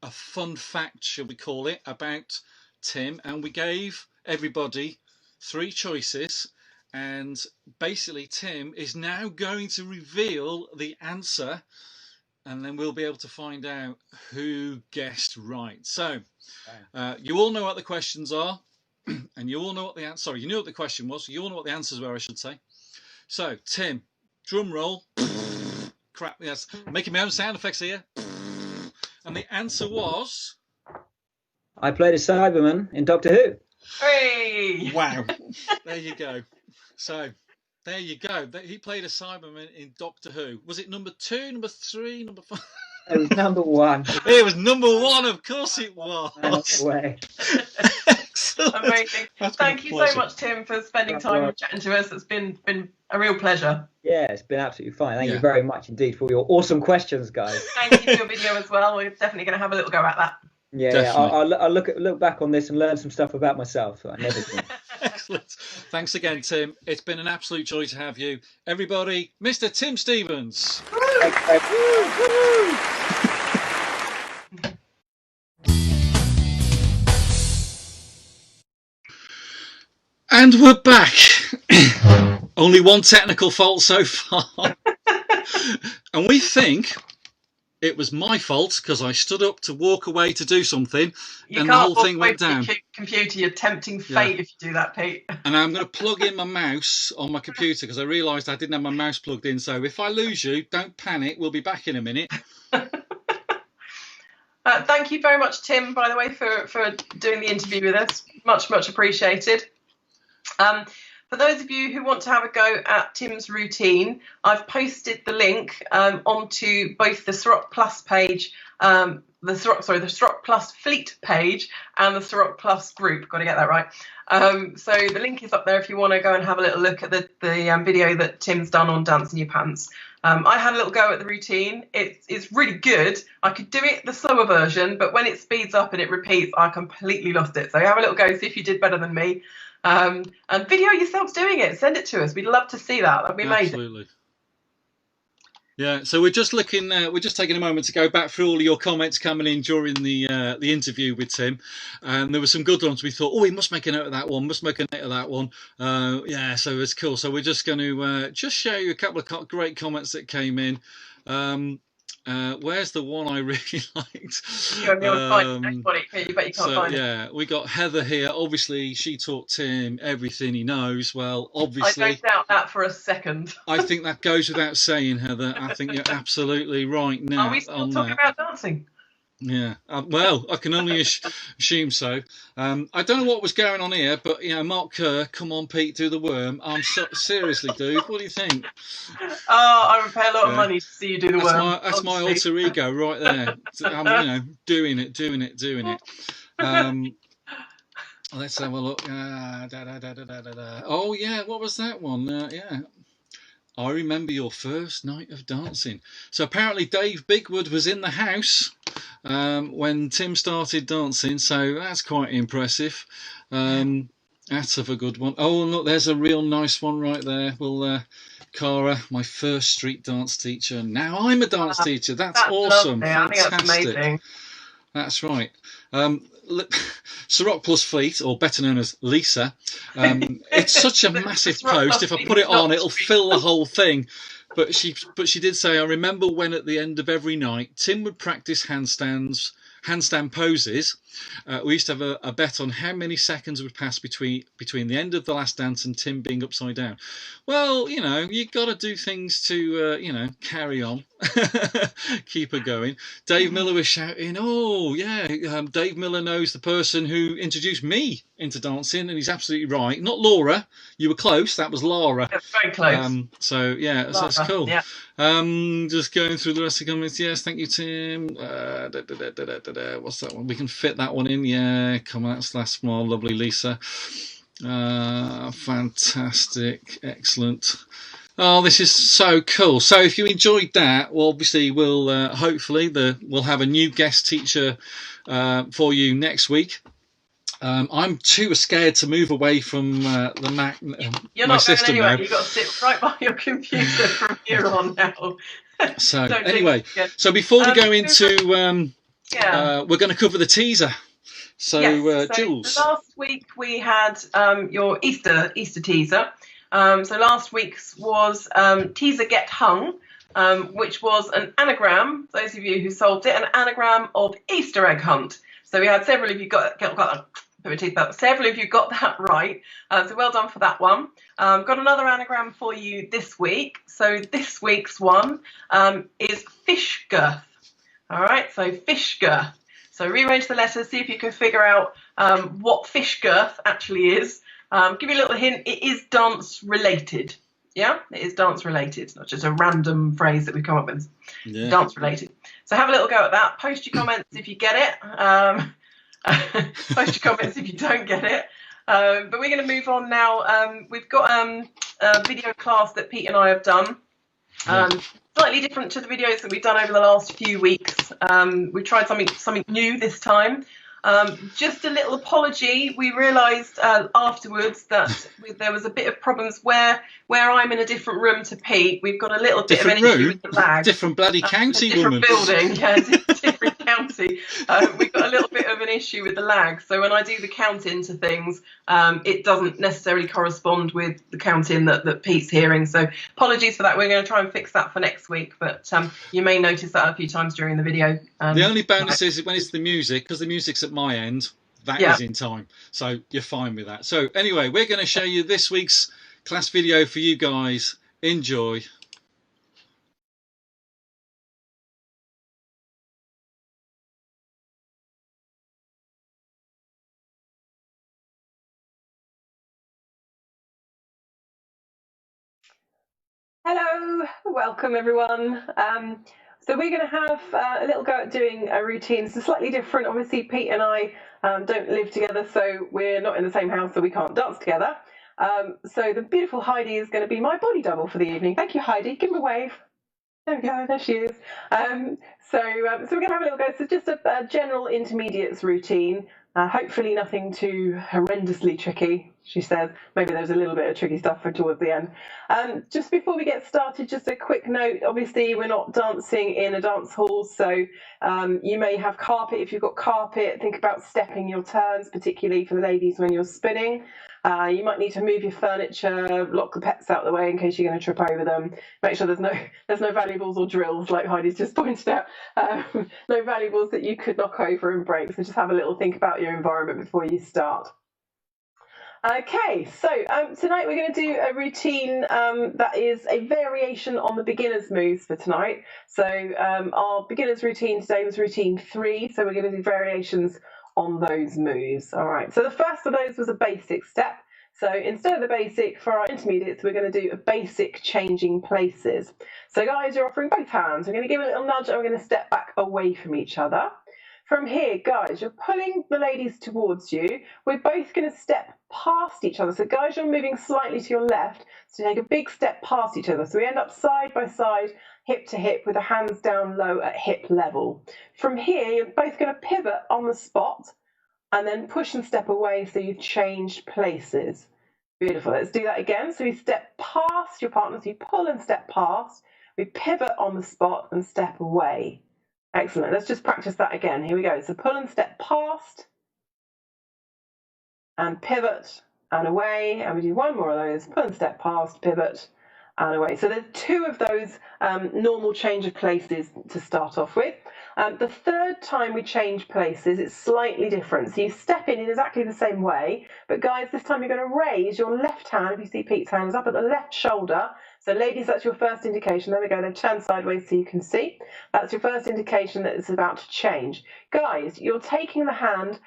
a fun fact, shall we call it, about Tim, and we gave everybody 3 choices, and basically Tim is now going to reveal the answer, and then we'll be able to find out who guessed right. So you all know what the questions are, and you all know what the answer. Sorry, you knew what the question was. You all know what the answers were, I should say. So Tim, drum roll. Crap, yes, making my own sound effects here. And the answer was... I played a Cyberman in Doctor Who. Hey! Wow. There you go. So, there you go. He played a Cyberman in Doctor Who. Was it number 2, number 3, number 5? It was number 1. It was number 1, of course it was. Way. Amazing. Thank you so much, Tim, for spending time and chatting to us. It's been a real pleasure. Yeah, it's been absolutely fine. Thank you very much indeed for your awesome questions, guys. Thank you for your video as well. We're definitely going to have a little go at that. Yeah, I'll look back on this and learn some stuff about myself. I never did. Excellent. Thanks again, Tim. It's been an absolute joy to have you. Everybody, Mr. Tim Stevens. And we're back. Only one technical fault so far. And we think it was my fault because I stood up to walk away to do something and the whole thing went down. Computer, you're tempting fate if you do that, Pete. And I'm going to plug in my mouse on my computer because I realised I didn't have my mouse plugged in. So if I lose you, don't panic. We'll be back in a minute. Thank you very much, Tim, by the way, for doing the interview with us. Much appreciated. For those of you who want to have a go at Tim's routine, I've posted the link onto both the Ceroc Plus page, the Ceroc Plus Fleet page, and the Ceroc Plus group. Got to get that right. So the link is up there if you want to go and have a little look at the video that Tim's done on Dance in Your Pants. I had a little go at the routine. It's really good. I could do it the slower version, but when it speeds up and it repeats, I completely lost it. So have a little go, see if you did better than me. And video yourselves doing it. Send it to us. We'd love to see that. That'd be amazing. Absolutely. Yeah. So we're just looking. We're just taking a moment to go back through all of your comments coming in during the interview with Tim, and there were some good ones. We thought, oh, we must make a note of that one. Must make a note of that one. Yeah. So it's cool. So we're just going to just show you a couple of great comments that came in. Where's the one I really liked? Yeah, we got Heather here. Obviously, she taught Tim everything he knows. Well, obviously, I don't doubt that for a second. I think that goes without saying, Heather. I think you're absolutely right now. Are we still talking about dancing? Yeah, well, I can only assume so. I don't know what was going on here, but Mark Kerr, come on, Pete, do the worm. Seriously, dude, what do you think? Oh, I would pay a lot of money to see you do the worm. That's my alter ego right there. I'm, doing it. Let's have a look. Oh yeah, what was that one? Yeah. I remember your first night of dancing. So apparently Dave Bigwood was in the house when Tim started dancing, so that's quite impressive. That's a good one. Oh, look, there's a real nice one right there. Well, Cara, my first street dance teacher. Now I'm a dance teacher. That's awesome. Fantastic. I think that's amazing. That's right. Ceroc Plus Fleet, or better known as Lisa, it's such a massive post. If I put it on, it'll fill the whole thing. But she did say, I remember when at the end of every night, Tim would practice handstand poses. We used to have a bet on how many seconds would pass between the end of the last dance and Tim being upside down. Well, you've got to do things to, carry on, keep her going. Dave Miller was shouting, oh, yeah, Dave Miller knows the person who introduced me into dancing, and he's absolutely right. Not Laura, you were close. That was Lara. Very close. So yeah, so that's cool. Yeah. Just going through the rest of the comments. Yes, thank you, Tim. What's that one? We can fit that one in. Yeah, come on, that's more lovely, Lisa. Fantastic, excellent. Oh, this is so cool. So if you enjoyed that, well, obviously we'll hopefully we'll have a new guest teacher for you next week. I'm too scared to move away from the Mac. You're my not going system anywhere. now. You've got to sit right by your computer from here on now. So anyway, so before we go into, we're going to cover the teaser. So, yes, Jules. Last week we had your Easter teaser. So last week's was Teaser Get Hung, which was an anagram, those of you who solved it, an anagram of Easter egg hunt. So we had several of you several of you got that right. So well done for that one. Got another anagram for you this week. So this week's one is fish girth. All right, so fish girth. So rearrange the letters, see if you can figure out what fish girth actually is. Give you a little hint, it is dance related. Yeah, it is dance related. It's not just a random phrase that we come up with. Yeah. Dance related. So have a little go at that. Post your comments if you get it. Post your comments if you don't get it. But we're going to move on now. We've got a video class that Pete and I have done. Slightly different to the videos that we've done over the last few weeks. We tried something new this time. Just a little apology. We realised afterwards that there was a bit of problems where I'm in a different room to Pete. We've got a little bit of an issue with the lag. Different bloody county, different woman. Building, yeah, different county. We've got a little bit of an issue with the lag. So when I do the count into things, it doesn't necessarily correspond with the count in that Pete's hearing. So apologies for that. We're going to try and fix that for next week. But you may notice that a few times during the video. The only bonus is when it's the music, because the music's at my end, that is in time. So you're fine with that. So anyway, we're going to show you this week's class video for you guys. Enjoy. Hello, welcome everyone. So we're going to have a little go at doing a routine. It's slightly different. Obviously, Pete and I don't live together, so we're not in the same house, so we can't dance together. So the beautiful Heidi is going to be my body double for the evening. Thank you, Heidi. Give me a wave. There we go. There she is. So we're going to have a little go. So just a general intermediates routine. Hopefully nothing too horrendously tricky, she says. Maybe there's a little bit of tricky stuff for towards the end. Just before we get started, just a quick note. Obviously, we're not dancing in a dance hall, so you may have carpet. If you've got carpet, think about stepping your turns, particularly for the ladies when you're spinning. You might need to move your furniture, lock the pets out of the way in case you're going to trip over them. Make sure there's no valuables or drills, like Heidi's just pointed out. No valuables that you could knock over and break. So just have a little think about your environment before you start. Okay, so tonight we're going to do a routine that is a variation on the beginner's moves for tonight. So our beginner's routine today was routine 3, so we're going to do variations on those moves. All right, so the first of those was a basic step. So instead of the basic, for our intermediates, we're going to do a basic changing places. So guys, you're offering both hands. We're going to give a little nudge and we're going to step back away from each other. From here, guys, you're pulling the ladies towards you. We're both going to step past each other. So guys, you're moving slightly to your left to take a big step past each other. So we end up side by side, hip to hip, with the hands down low at hip level. From here, you're both going to pivot on the spot and then push and step away so you've changed places. Beautiful. Let's do that again. So we step past your partner. So you pull and step past. We pivot on the spot and step away. Excellent. Let's just practice that again. Here we go. So pull and step past and pivot and away. And we do one more of those. Pull and step past, pivot and away. So there's 2 of those normal change of places to start off with. The third time we change places, it's slightly different. So you step in exactly the same way, but guys, this time you're going to raise your left hand, if you see Pete's hands up at the left shoulder. So ladies, that's your first indication. There we go, then turn sideways so you can see. That's your first indication that it's about to change. Guys, you're taking the hand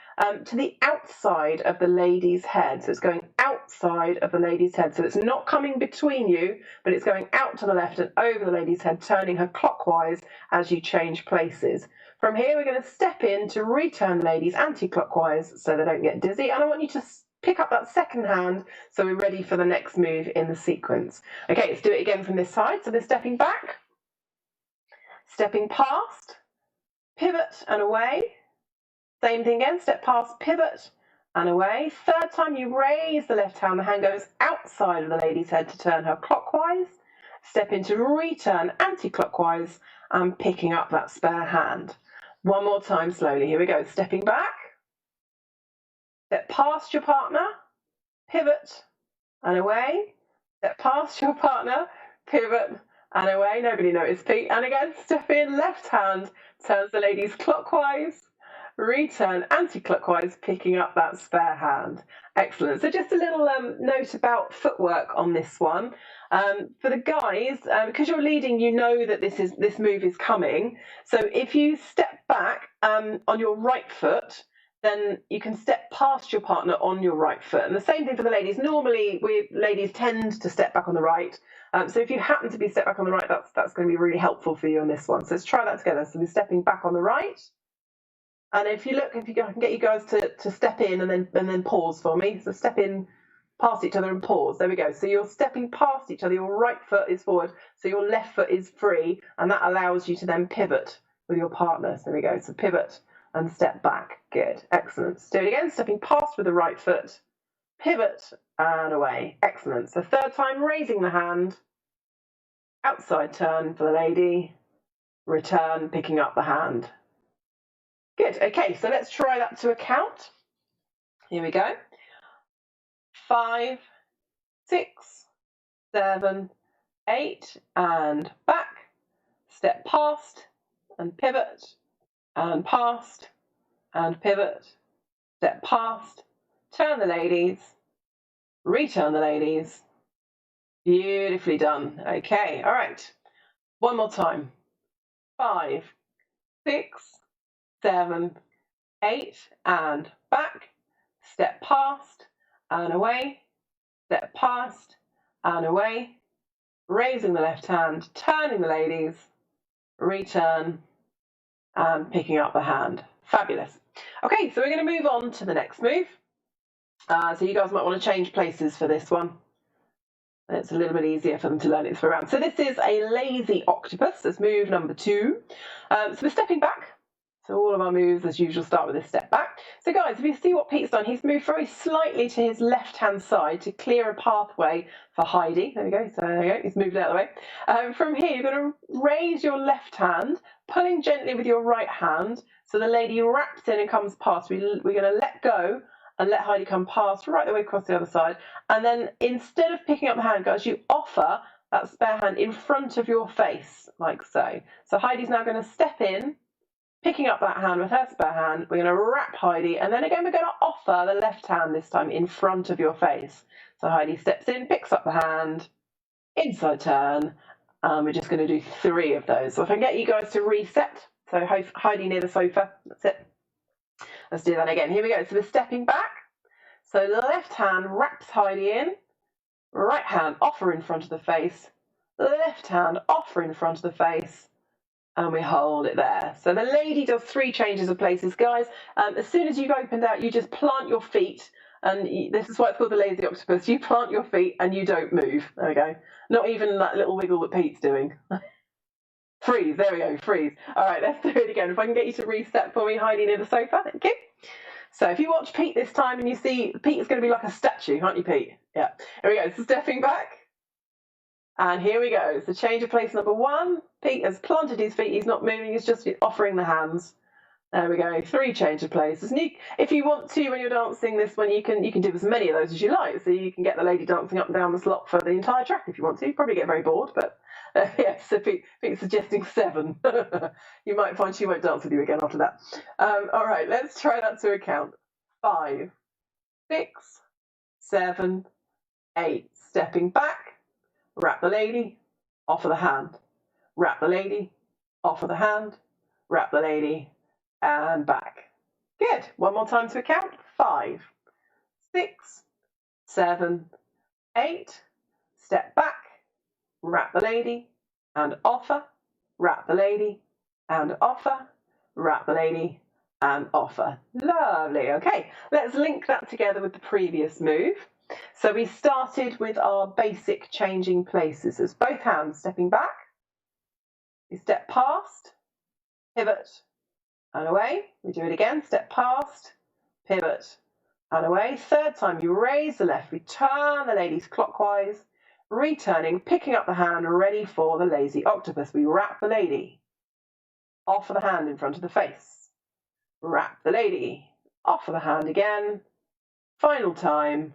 to the outside of the lady's head. So it's going outside of the lady's head. So it's not coming between you, but it's going out to the left and over the lady's head, turning her clockwise as you change places. From here, we're going to step in to return the ladies anti-clockwise so they don't get dizzy. And I want you to pick up that second hand so we're ready for the next move in the sequence. Okay, let's do it again from this side. So we're stepping back, stepping past, pivot and away. Same thing again, step past, pivot and away. Third time you raise the left hand, the hand goes outside of the lady's head to turn her clockwise. Step into return anti-clockwise and picking up that spare hand. One more time slowly, here we go. Stepping back, step past your partner, pivot and away. Step past your partner, pivot and away. Nobody noticed Pete. And again, step in, left hand turns the ladies clockwise. Return anti-clockwise, picking up that spare hand. Excellent. So just a little note about footwork on this one. For the guys, because you're leading, you know that this move is coming. So if you step back on your right foot, then you can step past your partner on your right foot. And the same thing for the ladies. Normally, ladies tend to step back on the right. So if you happen to be step back on the right, that's going to be really helpful for you on this one. So let's try that together. So we're stepping back on the right. And if you look, I can get you guys to step in and then pause for me. So step in, past each other and pause. There we go. So you're stepping past each other. Your right foot is forward, so your left foot is free, and that allows you to then pivot with your partner. So there we go. So pivot and step back. Good. Excellent. Let's do it again. Stepping past with the right foot, pivot and away. Excellent. So third time, raising the hand, outside turn for the lady, return, picking up the hand. Good. Okay, so let's try that to a count. Here we go. 5, 6, 7, 8, and back. Step past and pivot, and past and pivot. Step past, turn the ladies, return the ladies. Beautifully done. Okay, all right. One more time. 5, 6, 7, 8, and back. Step past and away. Step past and away. Raising the left hand, turning the ladies, return, and picking up the hand. Fabulous. Okay, so we're going to move on to the next move. So you guys might want to change places for this one. It's a little bit easier for them to learn it through around. So this is a lazy octopus. That's move number 2. So we're stepping back. So all of our moves, as usual, start with this step back. So guys, if you see what Pete's done, he's moved very slightly to his left-hand side to clear a pathway for Heidi. There we go. So there we go. He's moved out of the way. From here, you're going to raise your left hand, pulling gently with your right hand. So the lady wraps in and comes past. We're going to let go and let Heidi come past right the way across the other side. And then instead of picking up the hand, guys, you offer that spare hand in front of your face, like so. So Heidi's now going to step in, picking up that hand with her spare hand. We're going to wrap Heidi, and then again we're going to offer the left hand this time in front of your face. So Heidi steps in, picks up the hand, inside turn, and we're just going to do 3 of those. So if I can get you guys to reset, so Heidi near the sofa, that's it. Let's do that again. Here we go. So we're stepping back. So the left hand wraps Heidi in, right hand offer in front of the face, left hand offer in front of the face, and we hold it there. So the lady does 3 changes of places, guys. As soon as you've opened out, you just plant your feet, and this is why it's called the lazy octopus. You plant your feet and you don't move. There we go. Not even that little wiggle that Pete's doing. Freeze. There we go. Freeze. All right, let's do it again. If I can get you to reset for me, Heidi, near the sofa. Thank you. So if you watch Pete this time and you see Pete is going to be like a statue, aren't you, Pete? Yeah. Here we go. So stepping back. And here we go. So change of place number 1. Pete has planted his feet. He's not moving. He's just offering the hands. There we go. 3 change of places. And if you want to, when you're dancing this one, you can do as many of those as you like. So you can get the lady dancing up and down the slot for the entire track if you want to. You probably get very bored, but Yes, so Pete's suggesting 7. You might find she won't dance with you again after that. All right, let's try that to account. 5, 6, 7, 8. Stepping back, wrap the lady, offer the hand. Wrap the lady, offer the hand, wrap the lady, and back. Good. One more time to account. 5, 6, 7, 8. Step back, wrap the lady, and offer, wrap the lady, and offer, wrap the lady, and offer. Lovely. Okay, let's link that together with the previous move. So we started with our basic changing places as both hands stepping back. We step past, pivot, and away. We do it again, step past, pivot, and away. Third time, you raise the left, we turn the ladies clockwise, returning, picking up the hand, ready for the lazy octopus. We wrap the lady, offer the hand in front of the face, wrap the lady, offer the hand again, final time,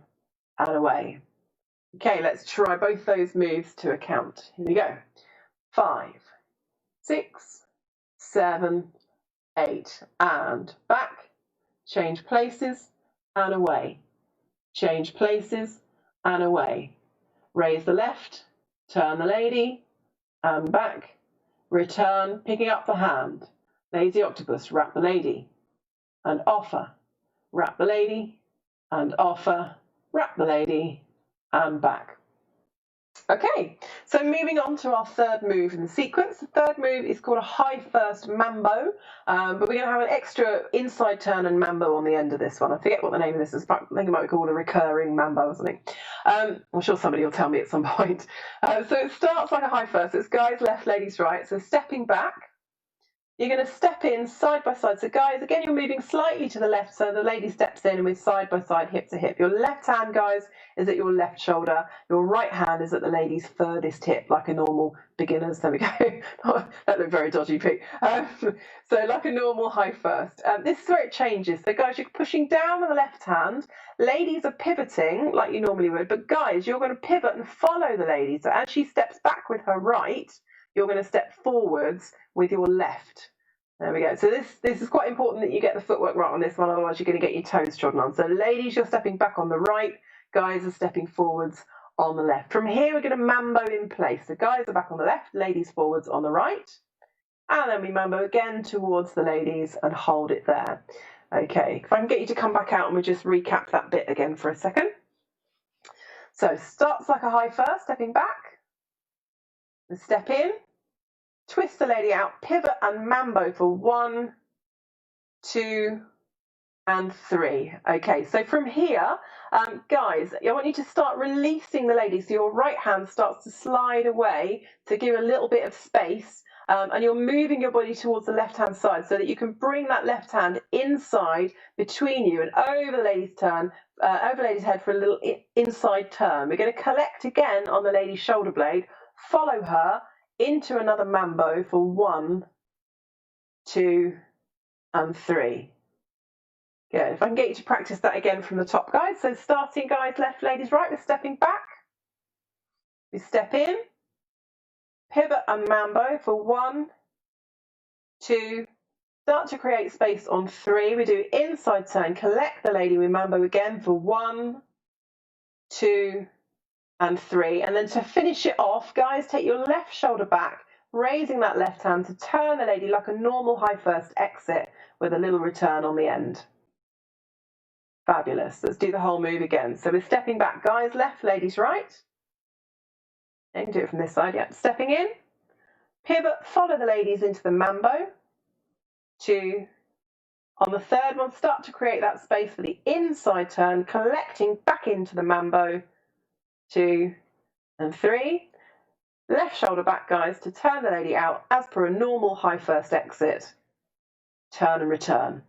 and away. Okay, let's try both those moves to account. Here we go. 5, 6, 7, 8, and back, change places, and away. Change places, and away. Raise the left, turn the lady, and back, return, picking up the hand. Lazy octopus, wrap the lady, and offer. Wrap the lady, and offer, wrap the lady, and back. Okay, so moving on to our third move in the sequence. The third move is called a high first mambo, but we're going to have an extra inside turn and mambo on the end of this one. I forget what the name of this is, but I think it might be called a recurring mambo or something. I'm sure somebody will tell me at some point. So it starts like a high first. It's guys left, ladies right. So stepping back, you're going to step in side by side. So guys, again, you're moving slightly to the left, so the lady steps in and we're side by side, hip to hip. Your left hand, guys, is at your left shoulder. Your right hand is at the lady's furthest hip, like a normal beginner's. There we go. That looked very dodgy, Pete. So like a normal high first. This is where it changes. So guys, you're pushing down with the left hand. Ladies are pivoting like you normally would, but guys, you're going to pivot and follow the lady. So as she steps back with her right, you're going to step forwards with your left. There we go. So this is quite important that you get the footwork right on this one, otherwise you're going to get your toes trodden on. So ladies, you're stepping back on the right, guys are stepping forwards on the left. From here, we're going to mambo in place. So guys are back on the left, ladies forwards on the right. And then we mambo again towards the ladies and hold it there. Okay, if I can get you to come back out and we just recap that bit again for a second. So starts like a high first, stepping back. Step in. Twist the lady out, pivot and mambo for 1, 2, and 3. Okay, so from here, guys, I want you to start releasing the lady. So your right hand starts to slide away to give a little bit of space, and you're moving your body towards the left-hand side so that you can bring that left hand inside between you and over the lady's turn, over the lady's head for a little inside turn. We're going to collect again on the lady's shoulder blade, follow her into another mambo for 1, 2, and 3. Good. If I can get you to practice that again from the top, guys. So starting, guys, left, ladies, right. We're stepping back. We step in, pivot and mambo for 1, 2. Start to create space on 3. We do inside turn, collect the lady. We mambo again for 1, 2, and 3. And then to finish it off, guys, take your left shoulder back, raising that left hand to turn the lady like a normal high first exit with a little return on the end. Fabulous. Let's do the whole move again. So we're stepping back, guys, left, ladies, right. You can do it from this side, yeah. Stepping in, pivot, follow the ladies into the mambo. 2. On the third one, start to create that space for the inside turn, collecting back into the mambo. 2 and 3. Left shoulder back, guys, to turn the lady out as per a normal high first exit. Turn and return.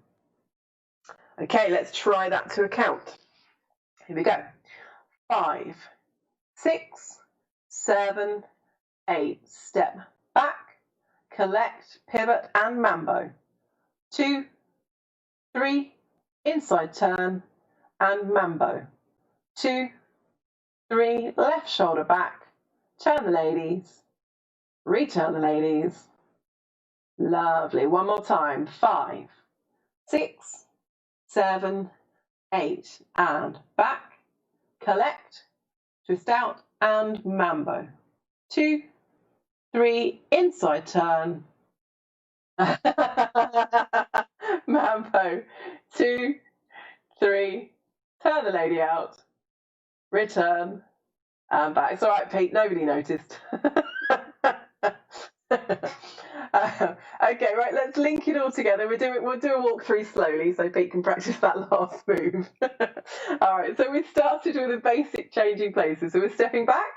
Okay, let's try that to account. Here we go. 5, 6, 7, 8. Step back, collect, pivot, and mambo. 2, 3, inside turn, and mambo. 2, 3, left shoulder back, turn the ladies, return the ladies. Lovely. One more time. 5, 6, 7, 8, and back. Collect, twist out, and mambo. 2, 3, inside turn. Mambo. 2, 3, turn the lady out, return, and back. It's all right, Pete, nobody noticed. Okay, right, let's link it all together. We'll do a walkthrough slowly so Pete can practice that last move. All right, so we started with a basic changing places. So we're stepping back,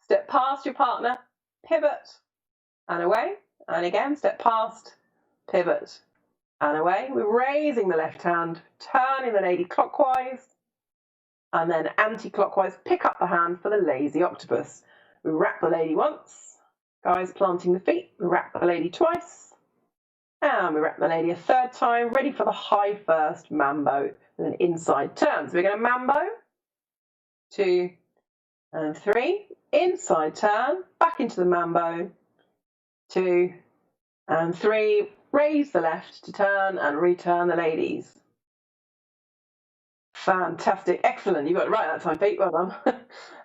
step past your partner, pivot, and away. And again, step past, pivot, and away. We're raising the left hand, turning the lady clockwise, and then anti-clockwise, pick up the hand for the lazy octopus. We wrap the lady once, guys planting the feet, we wrap the lady twice, and we wrap the lady a third time, ready for the high first mambo, and an inside turn. So we're going to mambo, 2 and 3, inside turn, back into the mambo, 2 and 3, raise the left to turn and return the ladies. Fantastic, excellent. You got it right that time, Pete. Well done.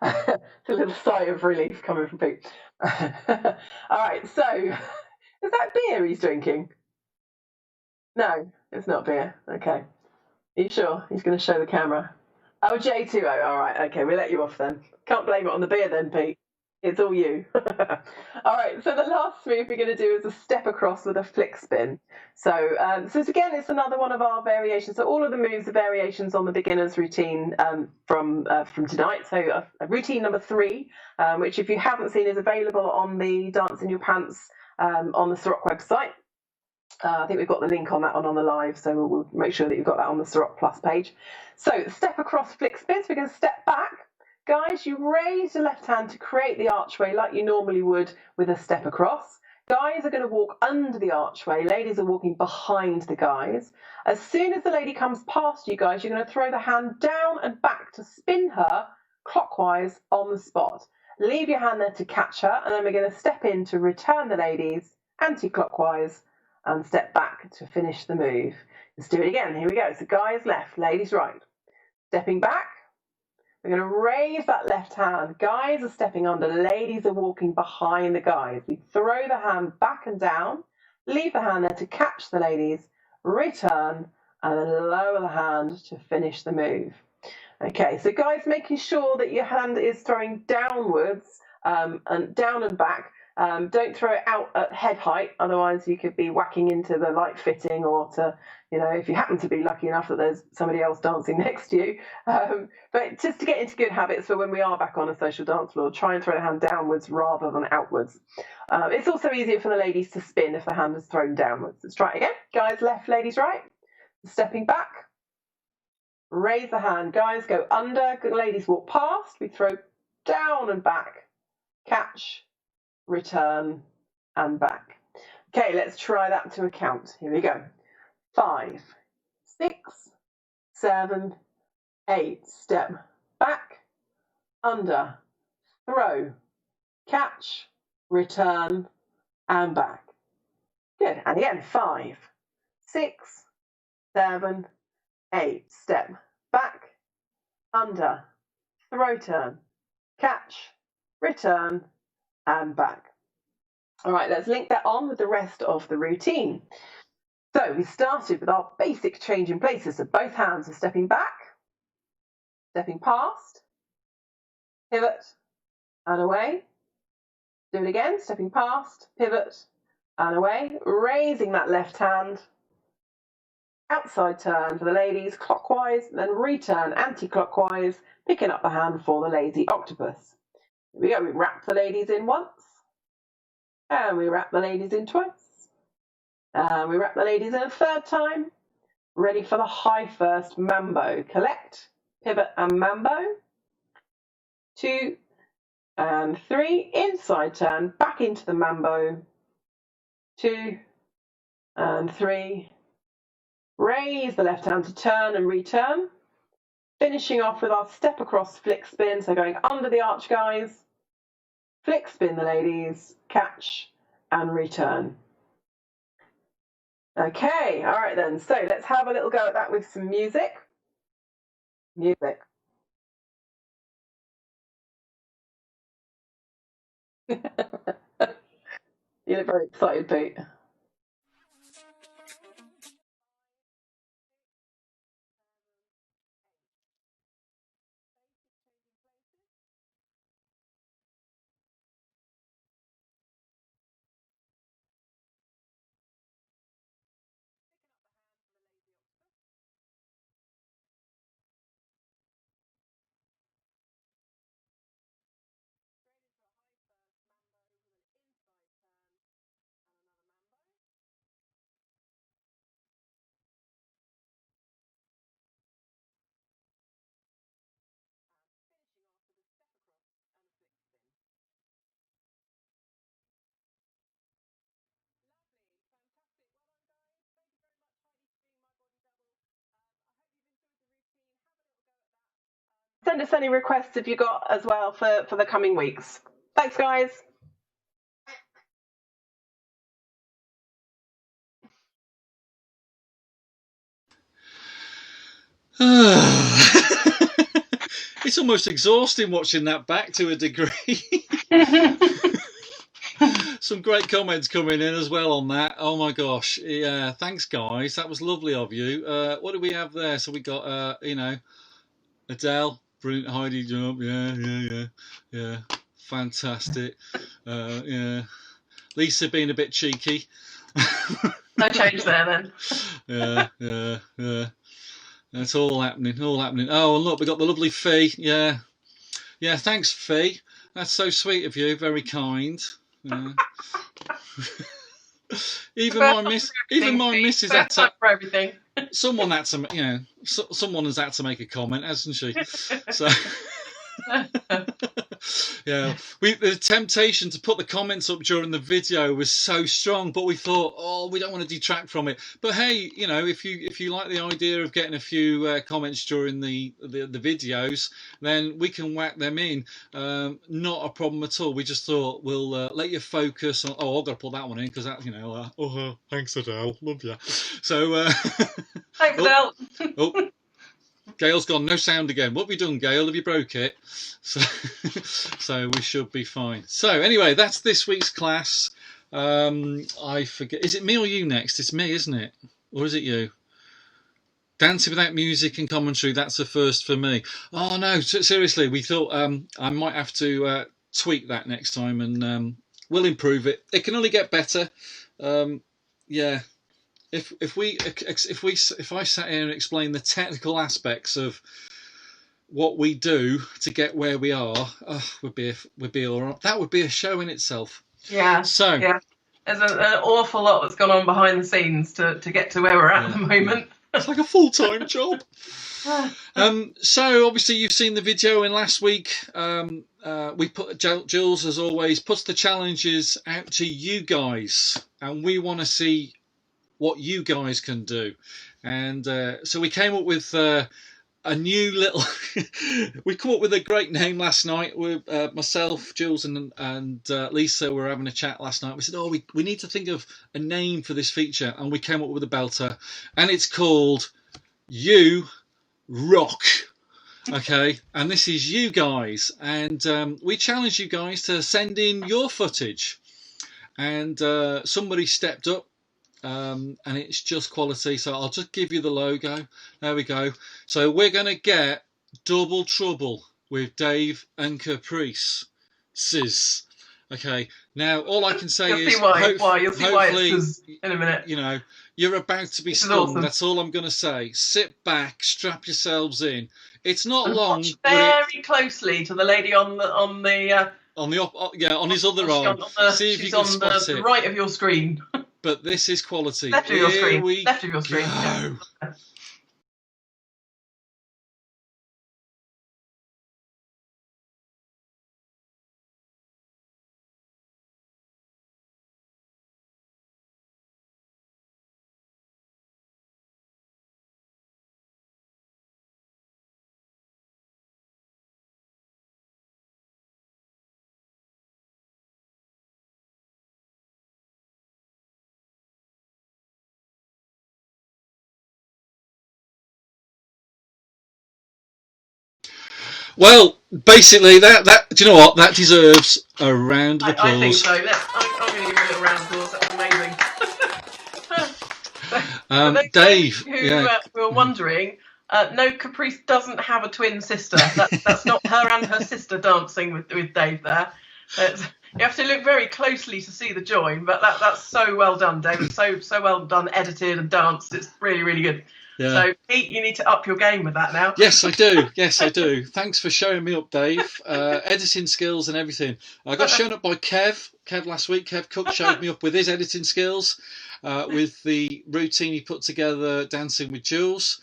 It's a little sigh of relief coming from Pete. All right, so is that beer he's drinking? No, it's not beer. Okay. Are you sure? He's going to show the camera. Oh, J2O. All right, okay, we'll let you off then. Can't blame it on the beer then, Pete. It's all you. All right, so the last move we're going to do is a step across with a flick spin. So again, it's another one of our variations. So all of the moves are variations on the beginner's routine from tonight. So routine number 3, which if you haven't seen is available on the Dance in Your Pants on the Ceroc website. I think we've got the link on that one on the live, so we'll make sure that you've got that on the Ceroc Plus page. So step across flick spins. We're going to step back. Guys, you raise the left hand to create the archway like you normally would with a step across. Guys are going to walk under the archway. Ladies are walking behind the guys. As soon as the lady comes past you guys, you're going to throw the hand down and back to spin her clockwise on the spot. Leave your hand there to catch her, and then we're going to step in to return the ladies anti-clockwise and step back to finish the move. Let's do it again. Here we go. So guys left, ladies right. Stepping back. We're going to raise that left hand. Guys are stepping under. Ladies are walking behind the guys. We throw the hand back and down. Leave the hand there to catch the ladies. Return and then lower the hand to finish the move. Okay, so guys, making sure that your hand is throwing downwards and down and back. Don't throw it out at head height, otherwise you could be whacking into the light fitting, or to, if you happen to be lucky enough that there's somebody else dancing next to you. But just to get into good habits for when we are back on a social dance floor, try and throw the hand downwards rather than outwards. It's also easier for the ladies to spin if the hand is thrown downwards. Let's try it again. Guys left, ladies right. Stepping back. Raise the hand. Guys go under. Ladies walk past. We throw down and back. Catch. Return and back. Okay, let's try that to a count. Here we go. 5, 6, 7, 8. Step back, under, throw, catch, return, and back. Good. And again, 5, 6, 7, 8. Step back, under, throw turn, catch, return, and back. All right, let's link that on with the rest of the routine. So we started with our basic change in places. So both hands are stepping back, stepping past, pivot, and away. Do it again, stepping past, pivot, and away. Raising that left hand, outside turn for the ladies, clockwise, then return anti-clockwise, picking up the hand for the lazy octopus. Here we go, we wrap the ladies in once. And we wrap the ladies in twice. And we wrap the ladies in a third time. Ready for the high first mambo. Collect, pivot, and mambo. 2 and 3. Inside turn, back into the mambo. 2 and 3. Raise the left hand to turn and return. Finishing off with our step across flick spin. So going under the arch, guys. flick, spin the ladies, catch, and return. Okay, all right then. So let's have a little go at that with some music. Music. You look very excited, Pete. Send us any requests if you got as well for the coming weeks. Thanks, guys. It's almost exhausting watching that back to a degree. Some great comments coming in as well on that. Oh my gosh. Yeah, thanks guys. That was lovely of you. What do we have there? So we got Adele, brilliant Heidi jump. Yeah. Fantastic. Yeah. Lisa being a bit cheeky. No change there then. Yeah. It's all happening. Oh, and look, we got the lovely Fee. Yeah. Thanks, Fee. That's so sweet of you. Very kind. Yeah. Even my missus had to. For everything. Someone had to, someone has had to make a comment, hasn't she? So. Yeah, the temptation to put the comments up during the video was so strong, but we thought, oh, we don't want to detract from it. But hey, if you like the idea of getting a few comments during the videos, then we can whack them in. Not a problem at all. We just thought we'll let you focus on. Oh, I've got to put that one in because that, thanks Adele, love you. So thanks Adele. Gail's gone, no sound again. What have you done, Gail? Have you broke it? So we should be fine. So anyway, that's this week's class. I forget. Is it me or you next? It's me, isn't it? Or is it you? Dancing without music and commentary, that's a first for me. Oh no, seriously, we thought I might have to tweak that next time, and we'll improve it. It can only get better. Yeah. If I sat here and explained the technical aspects of what we do to get where we are, we'd be all right. That would be a show in itself. Yeah. So yeah, there's an awful lot that's gone on behind the scenes to get to where we're at the moment. It's like a full-time job. So obviously you've seen the video in last week. We put Jules, as always, puts the challenges out to you guys, and we want to see what you guys can do. And so we came up with a new little we come up with a great name last night with myself, Jules and Lisa were having a chat last night. We said, we need to think of a name for this feature, and we came up with a belter, and it's called You Rock. Okay, and this is you guys, and we challenge you guys to send in your footage, and somebody stepped up. And it's just quality, so I'll just give you the logo. There we go. So we're going to get Double Trouble with Dave and Caprice. Okay, now all I can say is you'll see why it's in a minute. You're about to be stunned. Awesome. That's all I'm going to say. Sit back, strap yourselves in. It's not long. Watch very closely to the lady on his other arm. See if you can spot it. She's on the right of your screen. But this is quality. Left of your screen. Left of your screen. Yeah. Well, basically, that do you know what? That deserves a round of applause. I think so. I'm going to give you a little round of applause. That's amazing. Dave, who are wondering, no, Caprice doesn't have a twin sister. That's not her and her sister dancing with Dave there. You have to look very closely to see the join, but that's so well done, Dave. It's so well done, edited and danced. It's really, really good. Yeah. So, Pete, you need to up your game with that now. Yes, I do. Yes, I do. Thanks for showing me up, Dave. Editing skills and everything. I got shown up by Kev last week. Kev Cook showed me up with his editing skills, with the routine he put together, dancing with Jules.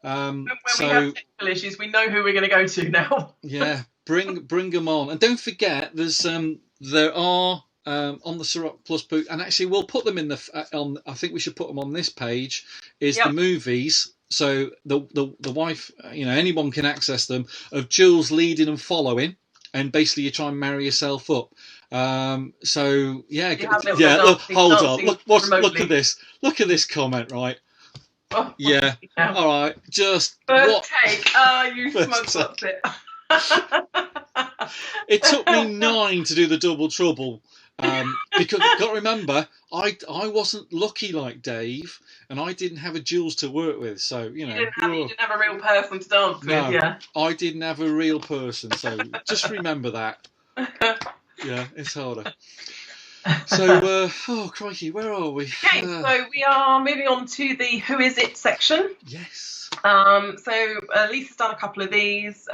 When we have technical issues, we know who we're going to go to now. Yeah, bring them on, and don't forget, there are. On the Ceroc Plus boot, and actually we'll put them in I think we should put them on this page, is the movies, so the wife, anyone can access them, of Jules leading and following, and basically you try and marry yourself up. So yeah, hold on, look at this comment, right? Oh, yeah, all right, just first take. You smoked up it. It took me 9 to do the double trouble. Because you've got to remember, I wasn't lucky like Dave, and I didn't have a Jules to work with, so you didn't have a real person to dance with. Yeah, I didn't have a real person, so just remember that. Yeah, it's harder. So, oh crikey, where are we? Okay, so we are moving on to the Who Is It section. Yes. So Lisa's done a couple of these.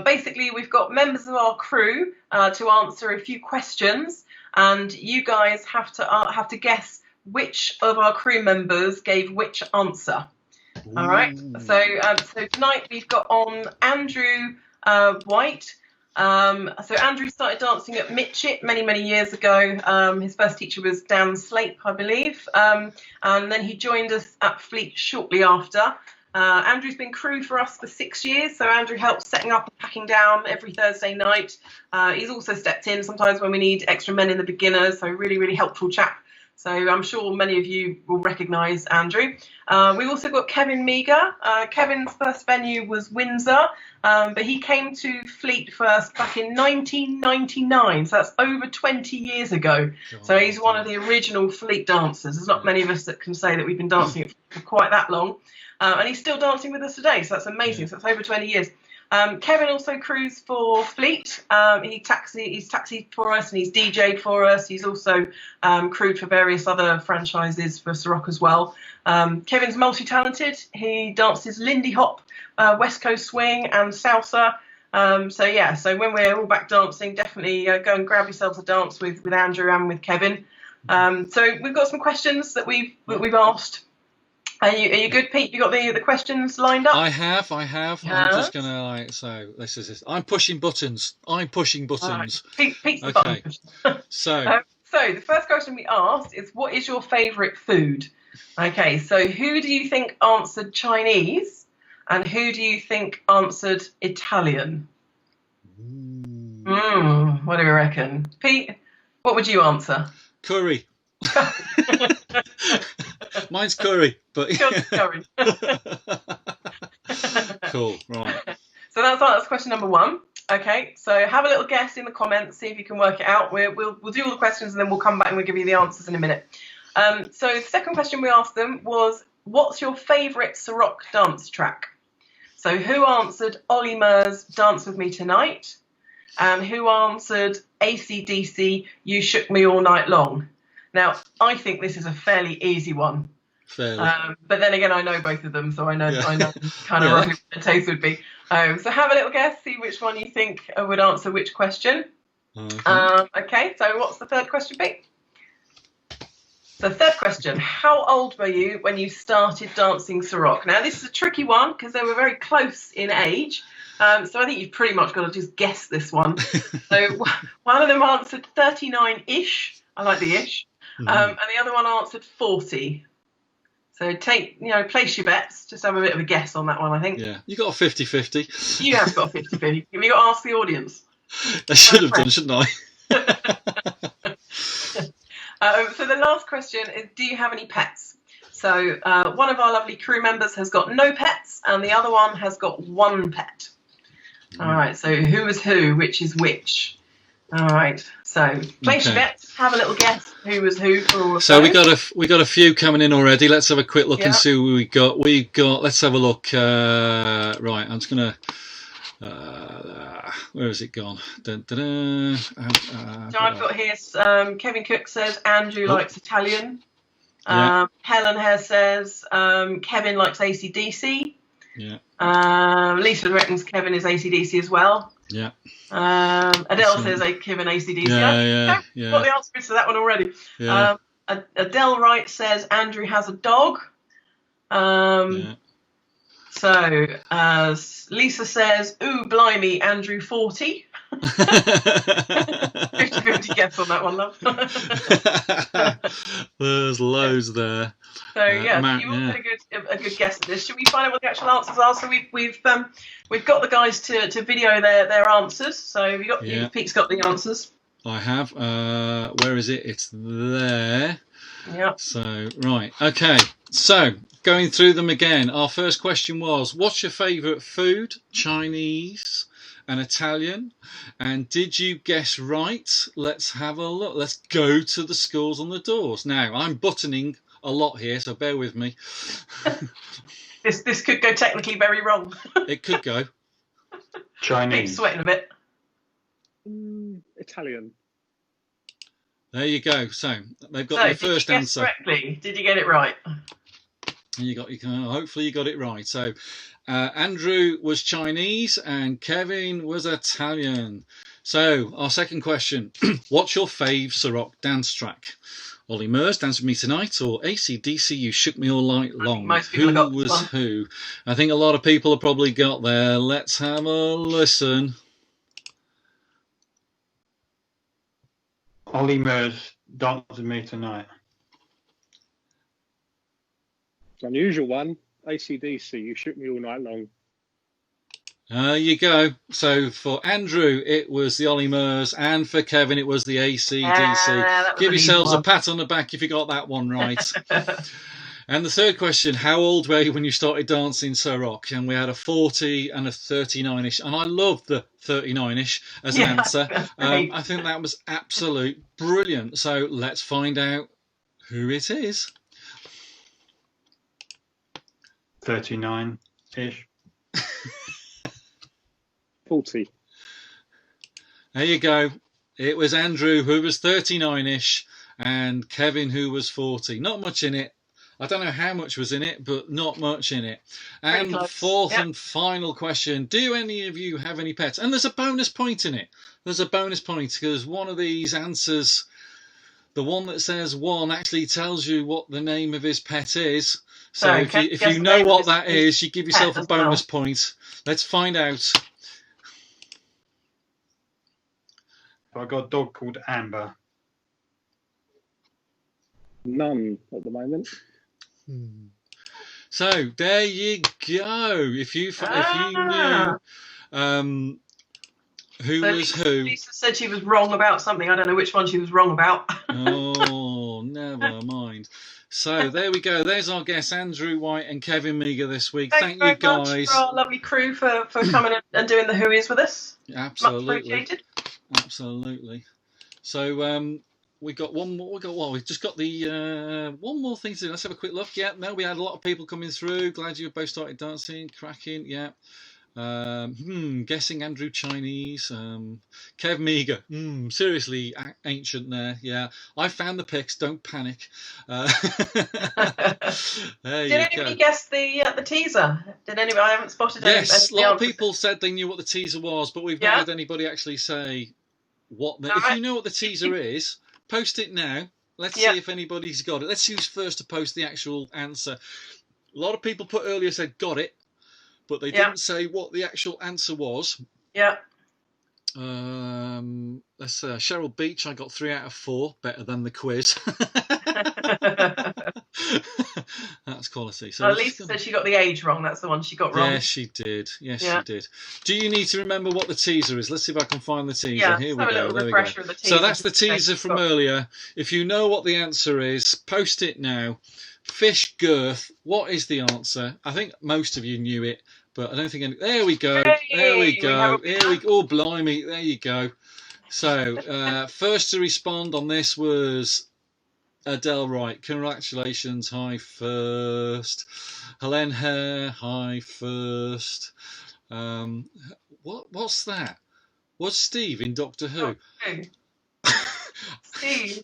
Basically, we've got members of our crew to answer a few questions, and you guys have to guess which of our crew members gave which answer. Ooh. All right. So tonight we've got on Andrew White. So Andrew started dancing at Mitchett many years ago. His first teacher was Dan Slape, I believe, and then he joined us at Fleet shortly after. Andrew's been crew for us for 6 years, so Andrew helps setting up and packing down every Thursday night. He's also stepped in sometimes when we need extra men in the beginners, so really helpful chap. So I'm sure many of you will recognise Andrew. We've also got Kevin Meager. Kevin's first venue was Windsor, but he came to Fleet first back in 1999, so that's over 20 years ago. So he's one of the original Fleet dancers. There's not many of us that can say that we've been dancing for quite that long. And he's still dancing with us today, so that's amazing. Yeah. So that's over 20 years. Kevin also crews for Fleet. He's taxied for us and he's DJ'd for us. He's also crewed for various other franchises for Ceroc as well. Kevin's multi-talented. He dances Lindy Hop, West Coast Swing and Salsa. So when we're all back dancing, definitely go and grab yourselves a dance with Andrew and with Kevin. So we've got some questions that we've asked. Are you good, Pete? You got the questions lined up? I have. I'm just gonna this is it. I'm pushing buttons. Right. Pete's the okay. button. So the first question we asked is, what is your favourite food? Okay, so who do you think answered Chinese, and who do you think answered Italian? What do you reckon, Pete? What would you answer? Curry. Mine's curry, but curry. Cool, right. So that's question number 1. Okay, so have a little guess in the comments, see if you can work it out. We'll do all the questions and then we'll come back and we'll give you the answers in a minute. So the second question we asked them was, what's your favourite Ceroc dance track? So who answered Ollie Murs' Dance With Me Tonight? And who answered AC/DC, You Shook Me All Night Long? Now, I think this is a fairly easy one. But then again, I know both of them, so I know kind of roughly what the taste would be. So have a little guess, see which one you think would answer which question. Okay, so what's the third question, Pete? The third question, how old were you when you started dancing Ceroc? Now, this is a tricky one because they were very close in age. So I think you've pretty much got to just guess this one. So one of them answered 39-ish. I like the ish. And the other one answered 40. So place your bets. Just have a bit of a guess on that one, I think. Yeah, you got a 50-50. You have got a 50-50. Have you got to ask the audience? I should have done, shouldn't I? So the last question is, do you have any pets? So one of our lovely crew members has got no pets, and the other one has got 1 pet. All right. So who was who? Which is which? All right. So place your bets. Have a little guess. Who was who for all of So those. we got a few coming in already. Let's have a quick look Yeah. and see who we got. We got. Let's have a look. Right. I'm just gonna. Where has it gone? Dun, dun, dun. So I've got here. Kevin Cook says Andrew likes Italian. Yeah. Helen Hare says Kevin likes AC/DC. Yeah. Lisa reckons Kevin is AC/DC as well. Yeah. Adele says Kevin AC/DC. Yeah. Got the answer to that one already. Yeah. Adele Wright says Andrew has a dog. Yeah. So Lisa says, ooh, blimey, Andrew 40. 50-50 guess on that one, love. There's loads there. So yeah, you all had a good guess at this. Should we find out what the actual answers are? So we've got the guys to video their answers. So Pete's got the answers. I have. Where is it? It's there. Yeah. So right, okay. So going through them again. Our first question was, what's your favourite food? Chinese and Italian. And did you guess right? Let's have a look. Let's go to the scores on the doors. Now, I'm buttoning a lot here, so bear with me. This could go technically very wrong. It could go. Chinese. Pete's sweating a bit. Italian. There you go. So they've got their first answer. Correctly? Did you get it right? Hopefully you got it right. So Andrew was Chinese and Kevin was Italian. So our second question: what's your fave Ceroc dance track? Ollie Murs, Dance With Me Tonight, or AC/DC, You Shook Me All Night Long? Who was who? I think a lot of people have probably got there. Let's have a listen. Ollie Murs, Dance With Me Tonight. Unusual one. AC/DC, You Shook Me All Night Long. There you go. So for Andrew, it was the Ollie Murs, and for Kevin, it was the AC/DC. Give yourselves a pat on the back if you got that one right. And the third question, how old were you when you started dancing Ceroc? And we had a 40 and a 39-ish. And I love the 39-ish as an answer. I think that was absolute brilliant. So let's find out who it is. 39-ish. 40. There you go. It was Andrew, who was 39-ish, and Kevin, who was 40. Not much in it. I don't know how much was in it, but not much in it. And fourth and final question, do any of you have any pets? And there's a bonus point in it. There's a bonus point because one of these answers, the one that says 1, actually tells you what the name of his pet is. So if you know what that is, you give yourself a bonus point. Let's find out. I've got a dog called Amber. None at the moment. So there you go. If you knew who was who. Lisa said she was wrong about something. I don't know which one she was wrong about. Oh, never mind. So there we go. There's our guests, Andrew White and Kevin Meager this week. Thank you guys. Much for our lovely crew for coming and doing the Whois with us. Absolutely. Much appreciated. Absolutely. So we got one more. We've just got the one more thing to do. Let's have a quick look. Yeah, no, we had a lot of people coming through. Glad you both started dancing. Cracking. Yeah. Guessing Andrew Chinese. Kev Meager. Seriously ancient there. Yeah. I found the pics. Don't panic. Did anybody guess the teaser? Did anybody? I haven't spotted any. Yes, a lot of people said they knew what the teaser was, but we've not had anybody actually say what. If you know what the teaser is, post it now. Let's see if anybody's got it. Let's see who's first to post the actual answer. A lot of people put earlier said got it, but they didn't say what the actual answer was. Yeah. Let's Cheryl Beach. I got 3 out of 4, better than the quiz. That's quality. So Lisa said she got the age wrong. That's the one she got wrong. Yes, she did. Yes, she did. Do you need to remember what the teaser is? Let's see if I can find the teaser. Yeah, here we go. A little refresher of the teaser. So that's the teaser from earlier. If you know what the answer is, post it now. Fish girth. What is the answer? I think most of you knew it, but I don't think any. There we go. Hey, There we we go. have a Here we go. Oh, blimey. There you go. So, first to respond on this was Adele Wright. Congratulations. Hi first. Helen Hare. Hi first. What's that? What's Steve in Doctor Who? Hey. Steve.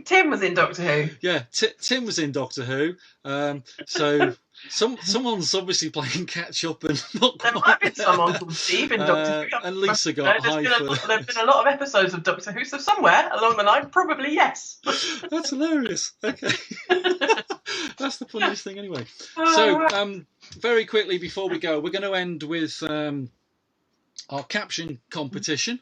Tim was in Doctor Who. Yeah, Tim was in Doctor Who. So someone's obviously playing catch up and not There quite might be someone called Steve in Doctor Who. And Lisa got there's high been a lot of episodes of Doctor Who, so somewhere along the line, probably yes. That's hilarious. Okay. That's the funniest thing anyway. Oh, So, right. very quickly before we go, we're going to end with our caption competition.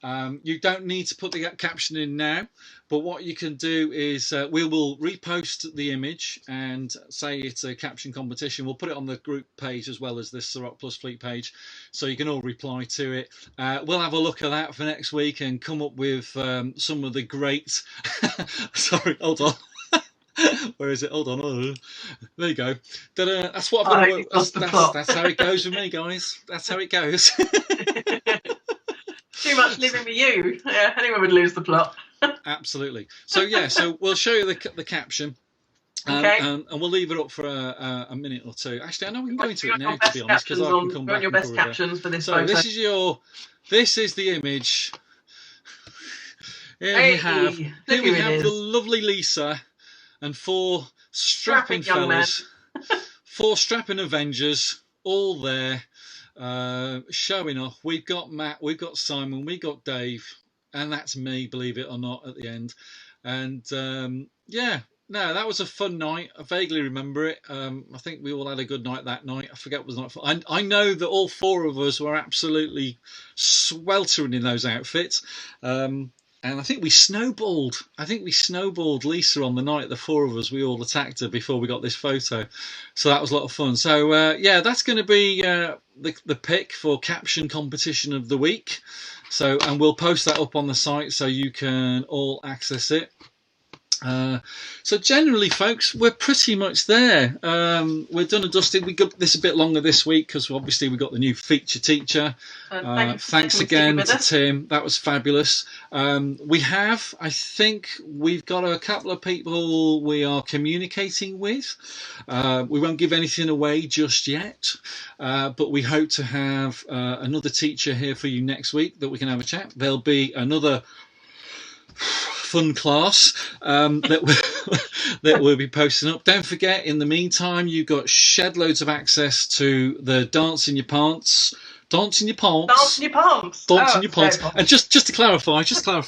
You don't need to put the caption in now, but what you can do is we will repost the image and say it's a caption competition. We'll put it on the group page as well as this Ceroc Plus Fleet page, so you can all reply to it. We'll have a look at that for next week and come up with some of the great... Sorry, hold on. Where is it? Hold on. Oh, there you go. That's what I've got to work. That's how it goes with me, guys. That's how it goes. Too much living with you. Yeah, anyone would lose the plot. Absolutely. So yeah, so we'll show you the caption. Okay. And we'll leave it up for a minute or two. Actually, I know we can go into it now, to be honest, because I can come back. Your best captions for this photo. This is the image. Here Hey, we have the lovely Lisa and four strapping young fellas, four strapping Avengers, all there. Showing off. We've got Matt, we've got Simon, we've got Dave, and that's me, believe it or not, at the end. And yeah, no, that was a fun night. I vaguely remember it. I think we all had a good night that night. I forget what was the night for. I know that all four of us were absolutely sweltering in those outfits. And I think we snowballed. Lisa on the night. The four of us, we all attacked her before we got this photo. So that was a lot of fun. So yeah, that's going to be the pick for caption competition of the week. So, and we'll post that up on the site so you can all access it. So generally, folks, we're pretty much there. We're done and dusted. We got this a bit longer this week because obviously we got the new feature teacher. Thanks again to Tim. That was fabulous. I think we've got a couple of people we are communicating with. We won't give anything away just yet, but we hope to have another teacher here for you next week that we can have a chat. There'll be another fun class that we'll be posting up. Don't forget, in the meantime, you've got shed loads of access to the Dance in Your Pants. And just to clarify,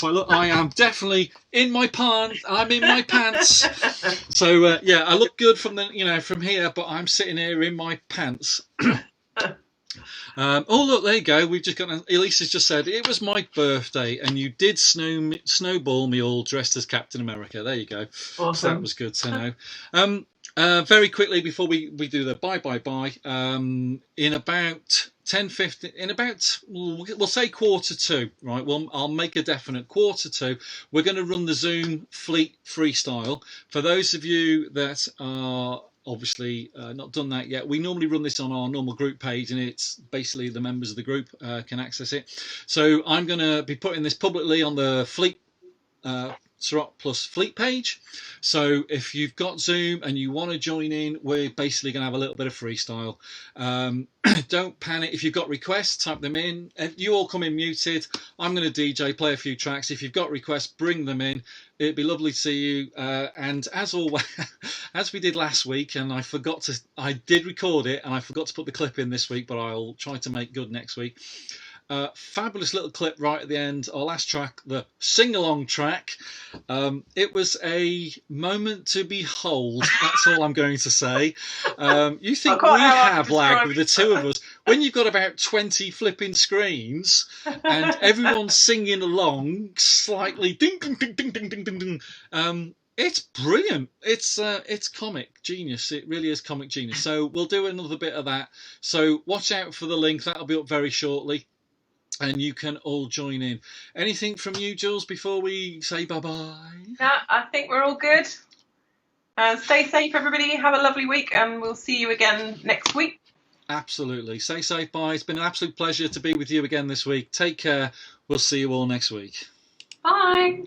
look, I am definitely in my pants. I'm in my pants. So yeah, I look good from here, but I'm sitting here in my pants. Oh look, there you go. We've just got. Elisa's just said it was my birthday, and you did snowball me all dressed as Captain America. There you go. Awesome. So that was good to know. Very quickly before we do the bye. In about 10-15, in about we'll say 1:45, right? I'll make a definite 1:45. We're going to run the Zoom Fleet Freestyle. For those of you that are obviously not done that yet, we normally run this on our normal group page, and it's basically the members of the group can access it. So I'm going to be putting this publicly on the Fleet Ceroc Plus Fleet page. So if you've got Zoom and you want to join in, we're basically going to have a little bit of freestyle. Don't panic. If you've got requests, type them in. If you all come in muted, I'm going to DJ, play a few tracks. If you've got requests, bring them in. It'd be lovely to see you. And as always, as we did last week, and I did record it and I forgot to put the clip in this week, but I'll try to make good next week. Fabulous little clip right at the end, our last track, the sing-along track. It was a moment to behold. That's all I'm going to say. You think we have lag with the two of us when you've got about 20 flipping screens and everyone's singing along slightly ding ding ding ding ding ding ding ding. It's brilliant. It's comic genius. It really is comic genius. So we'll do another bit of that. So watch out for the link. That'll be up very shortly. And you can all join in. Anything from you, Jules, before we say bye-bye? No, I think we're all good. Stay safe, everybody. Have a lovely week, and we'll see you again next week. Absolutely. Stay safe, bye. It's been an absolute pleasure to be with you again this week. Take care. We'll see you all next week. Bye.